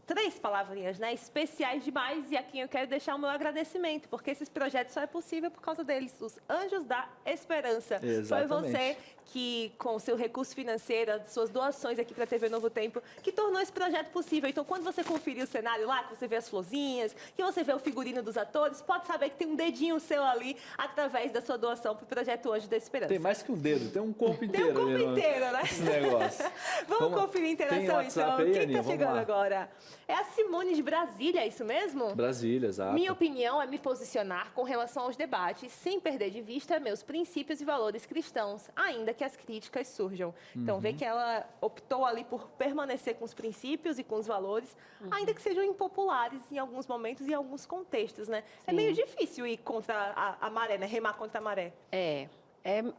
3 palavrinhas, né? Especiais demais, e aqui eu quero deixar o meu agradecimento, porque esses projetos só é possível por causa deles, os Anjos da Esperança. Exatamente. Foi você que, com o seu recurso financeiro, as suas doações aqui para a TV Novo Tempo, que tornou esse projeto possível. Então, quando você conferir o cenário lá, que você vê as florzinhas, que você vê o figurino dos atores, pode saber que tem um dedinho seu ali, através da sua doação para o projeto Anjos da Esperança. Tem mais que um dedo, tem um corpo inteiro. Tem um corpo inteiro, né? Esse negócio. Vamos conferir a interação, então. Aí, Quem Aninha? está chegando agora? É a Simone de Brasília, é isso mesmo? Brasília, exato. Minha opinião é me posicionar com relação aos debates, sem perder de vista meus princípios e valores cristãos, ainda que as críticas surjam. Então, vê que ela optou ali por permanecer com os princípios e com os valores, ainda que sejam impopulares em alguns momentos e em alguns contextos, né? Sim. É meio difícil ir contra a maré, né? Remar contra a maré.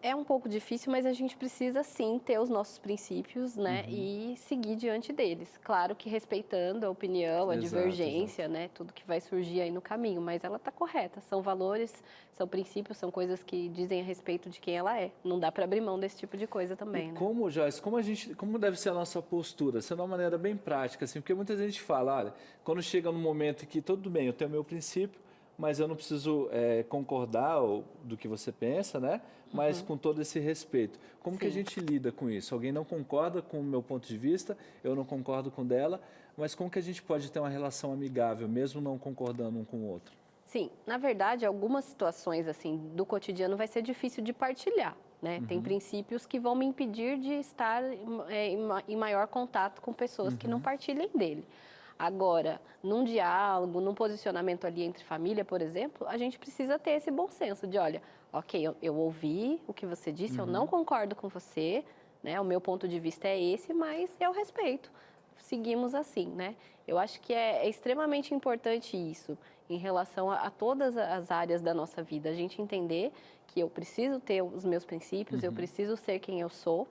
É um pouco difícil, mas a gente precisa sim ter os nossos princípios, né, e seguir diante deles. Claro que respeitando a opinião, a divergência, né, tudo que vai surgir aí no caminho, mas ela está correta. São valores, são princípios, são coisas que dizem a respeito de quem ela é. Não dá para abrir mão desse tipo de coisa também, né? Como, Joyce, como deve ser a nossa postura? Sendo uma maneira bem prática, assim, porque muita gente fala, olha, quando chega no momento que tudo bem, eu tenho meu princípio, mas eu não preciso concordar do que você pensa, né? Mas com todo esse respeito. Como que a gente lida com isso? Alguém não concorda com o meu ponto de vista, eu não concordo com dela, mas como que a gente pode ter uma relação amigável, mesmo não concordando um com o outro? Sim, na verdade, algumas situações assim do cotidiano vai ser difícil de partilhar, né? Tem princípios que vão me impedir de estar em maior contato com pessoas que não partilhem dele. Agora, num diálogo, num posicionamento ali entre família, por exemplo, a gente precisa ter esse bom senso de, olha, ok, eu ouvi o que você disse, eu não concordo com você, né? O meu ponto de vista é esse, mas eu respeito. Seguimos assim, né? Eu acho que é extremamente importante isso em relação a todas as áreas da nossa vida. A gente entender que eu preciso ter os meus princípios, eu preciso ser quem eu sou,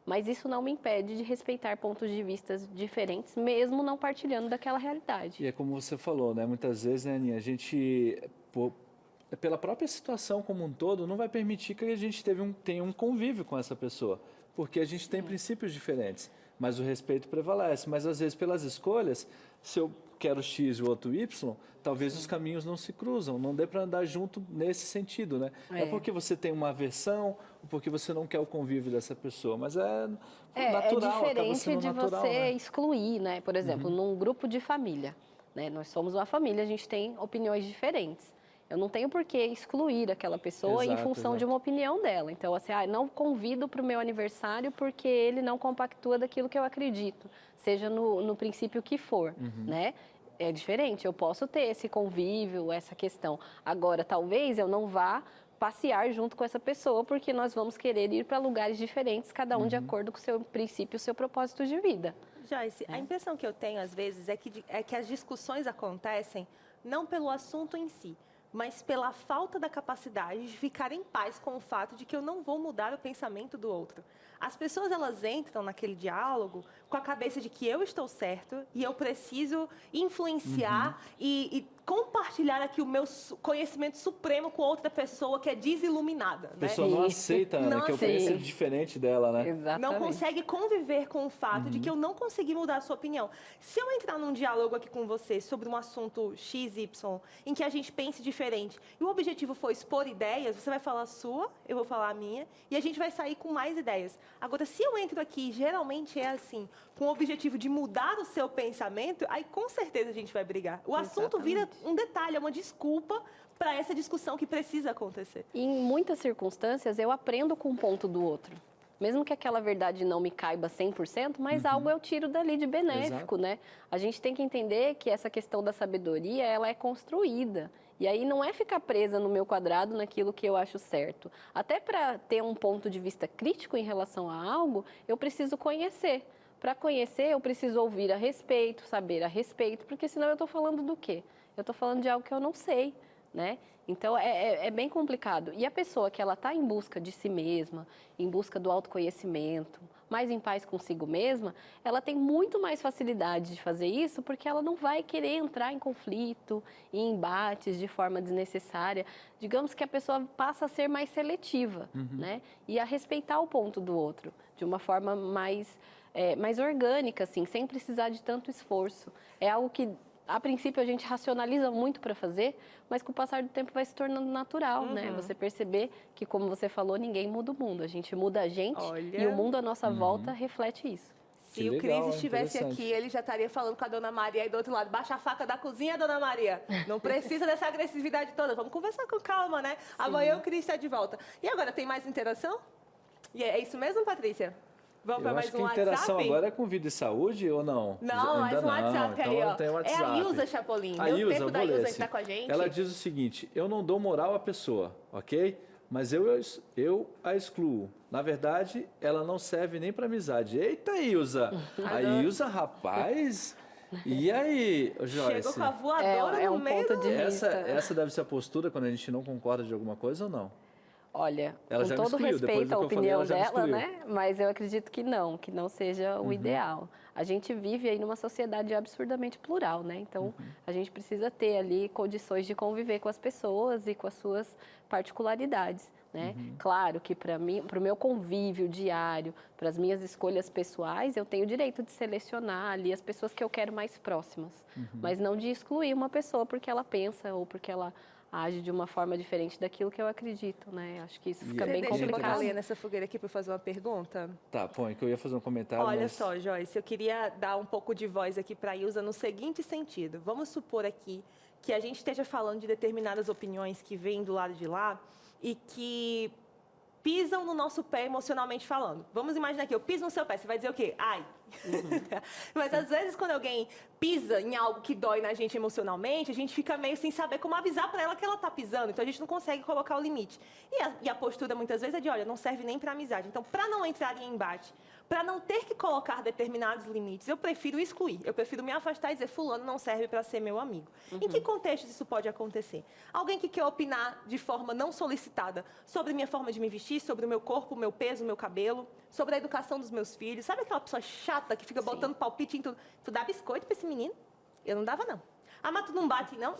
mas isso não me impede de respeitar pontos de vista diferentes, mesmo não partilhando daquela realidade. E é como você falou, né? Muitas vezes, né, Aninha, a gente, pela própria situação como um todo, não vai permitir que a gente tenha um convívio com essa pessoa, porque a gente tem princípios diferentes, mas o respeito prevalece. Mas, às vezes, pelas escolhas, se eu quero X e o outro Y, talvez os caminhos não se cruzam, não dê para andar junto nesse sentido, né? É porque você tem uma aversão, ou porque você não quer o convívio dessa pessoa, mas é natural, é diferente de natural, você né? excluir, né? Por exemplo, num grupo de família, né? Nós somos uma família, a gente tem opiniões diferentes. Eu não tenho por que excluir aquela pessoa em função de uma opinião dela. Então, assim, não convido para o meu aniversário porque ele não compactua daquilo que eu acredito, seja no princípio que for, né? É diferente, eu posso ter esse convívio, essa questão. Agora, talvez eu não vá passear junto com essa pessoa, porque nós vamos querer ir para lugares diferentes, cada um de acordo com o seu princípio, o seu propósito de vida. Joyce, a impressão que eu tenho, às vezes, é que as discussões acontecem não pelo assunto em si, mas pela falta da capacidade de ficar em paz com o fato de que eu não vou mudar o pensamento do outro. As pessoas, elas entram naquele diálogo com a cabeça de que eu estou certo e eu preciso influenciar e compartilhar aqui o meu conhecimento supremo com outra pessoa que é desiluminada. A pessoa não aceita, Ana, que eu pense diferente dela, né? Exatamente. Não consegue conviver com o fato de que eu não consegui mudar a sua opinião. Se eu entrar num diálogo aqui com você sobre um assunto XY, em que a gente pense diferente, e o objetivo for expor ideias, você vai falar a sua, eu vou falar a minha, e a gente vai sair com mais ideias. Agora, se eu entro aqui, geralmente é assim, com o objetivo de mudar o seu pensamento, aí com certeza a gente vai brigar. O assunto vira um detalhe, é uma desculpa para essa discussão que precisa acontecer. E em muitas circunstâncias, eu aprendo com um ponto do outro. Mesmo que aquela verdade não me caiba 100%, mas algo eu tiro dali de benéfico, né? A gente tem que entender que essa questão da sabedoria, ela é construída. E aí não é ficar presa no meu quadrado, naquilo que eu acho certo. Até para ter um ponto de vista crítico em relação a algo, eu preciso conhecer. Para conhecer, eu preciso ouvir a respeito, saber a respeito, porque senão eu estou falando do quê? Eu estou falando de algo que eu não sei, né? Então, é bem complicado. E a pessoa que ela está em busca de si mesma, em busca do autoconhecimento, mais em paz consigo mesma, ela tem muito mais facilidade de fazer isso porque ela não vai querer entrar em conflito, em embates de forma desnecessária. Digamos que a pessoa passa a ser mais seletiva, né? E a respeitar o ponto do outro de uma forma mais orgânica, assim, sem precisar de tanto esforço. É algo que, a princípio, a gente racionaliza muito para fazer, mas com o passar do tempo vai se tornando natural, né? Você perceber que, como você falou, ninguém muda o mundo. A gente muda a gente e o mundo à nossa volta reflete isso. Se o Cris estivesse aqui, ele já estaria falando com a Dona Maria aí do outro lado. Baixa a faca da cozinha, Dona Maria. Não precisa dessa agressividade toda. Vamos conversar com calma, né? Sim. Amanhã o Cris está de volta. E agora, tem mais interação? E é isso mesmo, Patrícia? Vamos para mais um WhatsApp? A interação agora é com vida e saúde ou não? Não, mais um WhatsApp então aí, ó. Tem WhatsApp. É a Ilza Chapolin. A Deu Ilza, tempo da Ilza estar com a gente. Ela diz o seguinte: eu não dou moral à pessoa, ok? Mas eu a excluo. Na verdade, ela não serve nem para amizade. Eita, Ilza! A Ilza, rapaz... E aí, Joyce? Chegou com a voadora no meio ponto de vista. Essa deve ser a postura quando a gente não concorda de alguma coisa ou não? Olha, ela com todo respeito à opinião dela, né? Mas eu acredito que não seja o ideal. A gente vive aí numa sociedade absurdamente plural, né? Então, a gente precisa ter ali condições de conviver com as pessoas e com as suas particularidades, né? Claro que para mim, para o meu convívio diário, para as minhas escolhas pessoais, eu tenho o direito de selecionar ali as pessoas que eu quero mais próximas, mas não de excluir uma pessoa porque ela pensa ou porque ela age de uma forma diferente daquilo que eu acredito, né? Acho que isso fica bem Deixa eu botar a complicado. lenha nessa fogueira aqui para fazer uma pergunta. Tá, põe, que eu ia fazer um comentário. Olha mas... só, Joyce, eu queria dar um pouco de voz aqui para a Ilza no seguinte sentido. Vamos supor aqui que a gente esteja falando de determinadas opiniões que vêm do lado de lá e que pisam no nosso pé emocionalmente falando. Vamos imaginar que eu piso no seu pé, você vai dizer o quê? Ai. Mas às vezes quando alguém pisa em algo que dói na gente emocionalmente, a gente fica meio sem saber como avisar para ela que ela está pisando, então a gente não consegue colocar o limite. E a postura muitas vezes é de, olha, não serve nem para amizade. Então, para não entrar em embate, para não ter que colocar determinados limites, eu prefiro excluir, eu prefiro me afastar e dizer, fulano não serve para ser meu amigo. Em que contexto isso pode acontecer? Alguém que quer opinar de forma não solicitada sobre minha forma de me vestir, sobre o meu corpo, o meu peso, o meu cabelo, sobre a educação dos meus filhos. Sabe aquela pessoa chata que fica botando palpite em tudo? Tu dá biscoito para esse menino? Eu não dava, não. Ah, mas tu não bate, não?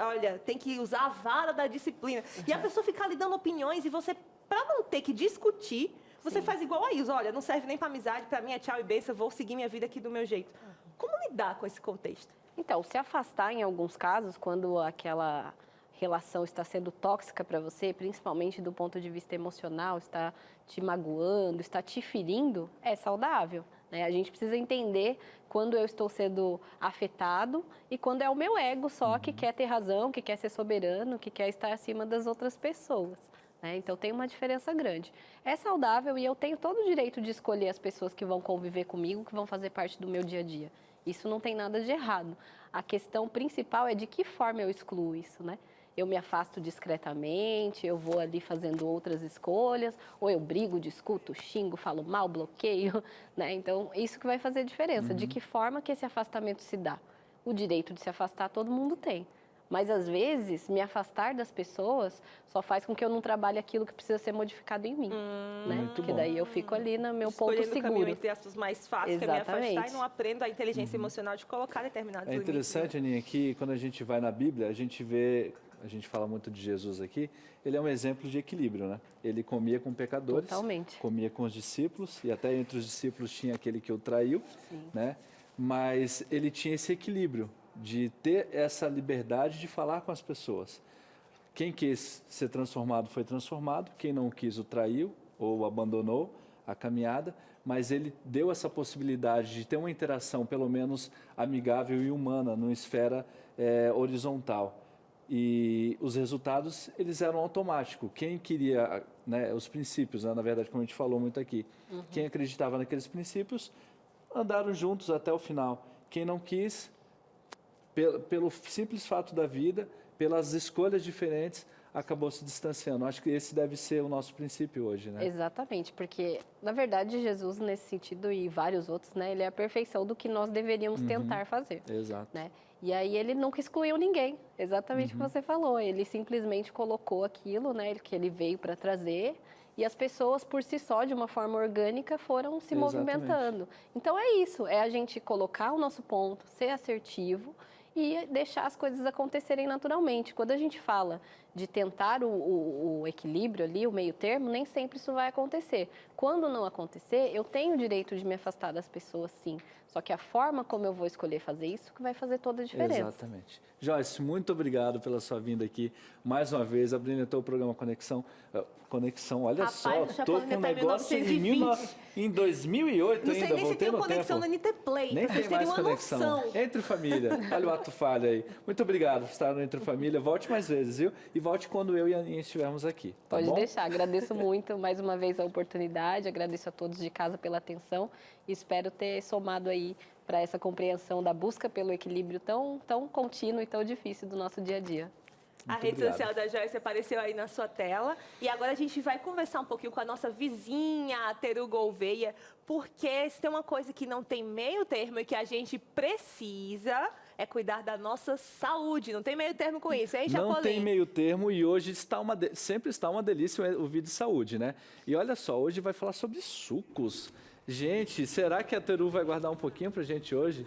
Olha, tem que usar a vara da disciplina. E a pessoa fica ali dando opiniões e você, para não ter que discutir, você faz igual a isso. Olha, não serve nem para amizade, para mim é tchau e benção, eu vou seguir minha vida aqui do meu jeito. Como lidar com esse contexto? Então, se afastar em alguns casos, quando aquela relação está sendo tóxica para você, principalmente do ponto de vista emocional, está te magoando, está te ferindo, é saudável, né? A gente precisa entender quando eu estou sendo afetado e quando é o meu ego só que quer ter razão, que quer ser soberano, que quer estar acima das outras pessoas. Então, tem uma diferença grande. É saudável e eu tenho todo o direito de escolher as pessoas que vão conviver comigo, que vão fazer parte do meu dia a dia. Isso não tem nada de errado. A questão principal é de que forma eu excluo isso, né? Eu me afasto discretamente, eu vou ali fazendo outras escolhas, ou eu brigo, discuto, xingo, falo mal, bloqueio, né? Então, isso que vai fazer diferença. De que forma que esse afastamento se dá? O direito de se afastar todo mundo tem. Mas, às vezes, me afastar das pessoas só faz com que eu não trabalhe aquilo que precisa ser modificado em mim, né? Porque daí eu fico ali no meu ponto seguro. Escolhendo o caminho entre aspas mais fácil, que é me afastar e não aprendo a inteligência emocional de colocar determinados limites. É interessante, Aninha, que quando a gente vai na Bíblia, a gente fala muito de Jesus aqui, ele é um exemplo de equilíbrio, né? Ele comia com pecadores, comia com os discípulos, e até entre os discípulos tinha aquele que o traiu, né? Mas ele tinha esse equilíbrio de ter essa liberdade de falar com as pessoas. Quem quis ser transformado foi transformado, quem não quis o traiu ou abandonou a caminhada, mas ele deu essa possibilidade de ter uma interação pelo menos amigável e humana, numa esfera horizontal. E os resultados, eles eram automáticos. Quem queria, né, os princípios, né, na verdade, como a gente falou muito aqui, quem acreditava naqueles princípios, andaram juntos até o final. Quem não quis, pelo simples fato da vida, pelas escolhas diferentes, acabou se distanciando. Acho que esse deve ser o nosso princípio hoje, né? Exatamente, porque, na verdade, Jesus, nesse sentido, e vários outros, né, ele é a perfeição do que nós deveríamos tentar fazer. Exato. Né? E aí ele nunca excluiu ninguém, exatamente o que você falou. Ele simplesmente colocou aquilo, né, que ele veio para trazer, e as pessoas, por si só, de uma forma orgânica, foram se movimentando. Então, é isso, é a gente colocar o nosso ponto, ser assertivo, e deixar as coisas acontecerem naturalmente. Quando a gente fala de tentar o equilíbrio ali, o meio termo, nem sempre isso vai acontecer. Quando não acontecer, eu tenho o direito de me afastar das pessoas, sim. Só que a forma como eu vou escolher fazer isso que vai fazer toda a diferença. Exatamente. Joyce, muito obrigado pela sua vinda aqui. Mais uma vez, abrindo o programa Conexão. Olha só, estou com um negócio em 2008 não sei ainda, nem se tem conexão no NTPlay, nem tem mais conexão. Noção. Entre Família, olha o ato falho aí. Muito obrigado por estar no Entre Família. Volte mais vezes, viu? E volte quando eu e a Aninha estivermos aqui. Tá Pode bom? deixar. Agradeço muito mais uma vez a oportunidade. Agradeço a todos de casa pela atenção. E espero ter somado aí para essa compreensão da busca pelo equilíbrio tão contínuo e tão difícil do nosso dia a dia. A rede social da Joyce apareceu aí na sua tela. E agora a gente vai conversar um pouquinho com a nossa vizinha, a Teru Gouveia, porque se tem uma coisa que não tem meio termo e que a gente precisa, é cuidar da nossa saúde. Não tem meio termo com isso, hein, Chapolin? Não tem meio termo e hoje sempre está uma delícia o vídeo de saúde, né? E olha só, hoje vai falar sobre sucos. Gente, será que a Teru vai guardar um pouquinho pra gente hoje?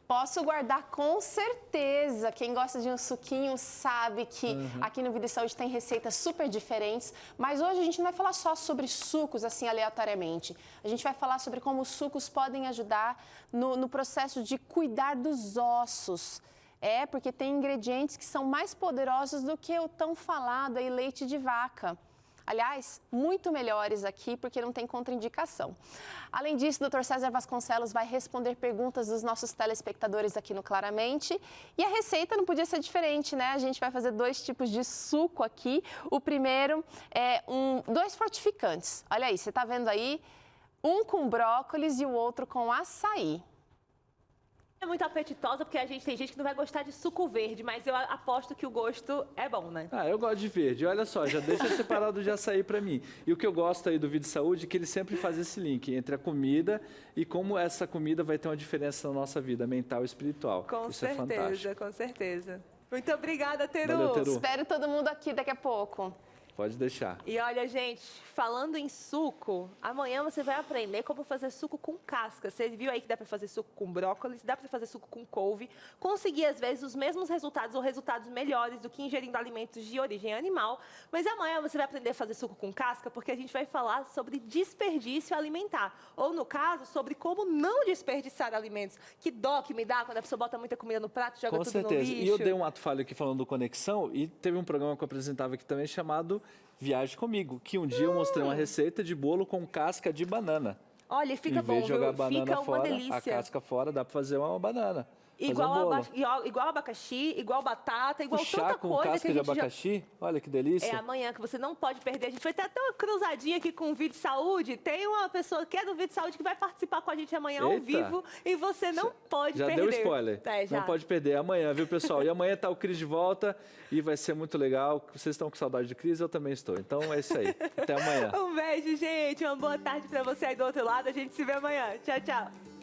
Posso guardar com certeza. Quem gosta de um suquinho sabe que aqui no Vida e Saúde tem receitas super diferentes. Mas hoje a gente não vai falar só sobre sucos, assim, aleatoriamente. A gente vai falar sobre como os sucos podem ajudar no processo de cuidar dos ossos. É, porque tem ingredientes que são mais poderosos do que o tão falado aí leite de vaca. Aliás, muito melhores aqui, porque não tem contraindicação. Além disso, o Dr. César Vasconcelos vai responder perguntas dos nossos telespectadores aqui no Claramente. E a receita não podia ser diferente, né? A gente vai fazer 2 tipos de suco aqui. O primeiro é 2 fortificantes. Olha aí, você tá vendo aí? Um com brócolis e o outro com açaí. É muito apetitosa, porque tem gente que não vai gostar de suco verde, mas eu aposto que o gosto é bom, né? Ah, eu gosto de verde. Olha só, já deixa separado de açaí para mim. E o que eu gosto aí do Vida e Saúde é que ele sempre faz esse link entre a comida e como essa comida vai ter uma diferença na nossa vida mental e espiritual. Com Isso é fantástico. certeza, com certeza. Muito obrigada, Teru. Valeu, Teru. Espero todo mundo aqui daqui a pouco. Pode deixar. E olha, gente, falando em suco, amanhã você vai aprender como fazer suco com casca. Você viu aí que dá para fazer suco com brócolis, dá para fazer suco com couve, conseguir às vezes os mesmos resultados ou resultados melhores do que ingerindo alimentos de origem animal. Mas amanhã você vai aprender a fazer suco com casca porque a gente vai falar sobre desperdício alimentar. Ou, no caso, sobre como não desperdiçar alimentos. Que dó que me dá quando a pessoa bota muita comida no prato e joga tudo no lixo. E eu dei um ato falho aqui falando do Conexão e teve um programa que eu apresentava aqui também chamado Viaje Comigo, que um dia eu mostrei uma receita de bolo com casca de banana. Olha, fica bom, em vez de jogar viu? banana Fica uma fora, delícia. a casca fora, dá para fazer uma banana. Igual abacaxi, igual batata, igual chá tanta com coisa casca que a de gente abacaxi, olha que delícia. É amanhã que você não pode perder. A gente vai ter até uma cruzadinha aqui com o Vida e Saúde. Tem uma pessoa que é do Vida e Saúde que vai participar com a gente amanhã ao vivo e você não pode perder. Já deu spoiler. Já. Não pode perder. Amanhã, viu, pessoal? E amanhã tá o Cris de volta e vai ser muito legal. Vocês estão com saudade do Cris? Eu também estou. Então é isso aí. Até amanhã. Um beijo, gente. Uma boa tarde para você aí do outro lado. A gente se vê amanhã. Tchau, tchau.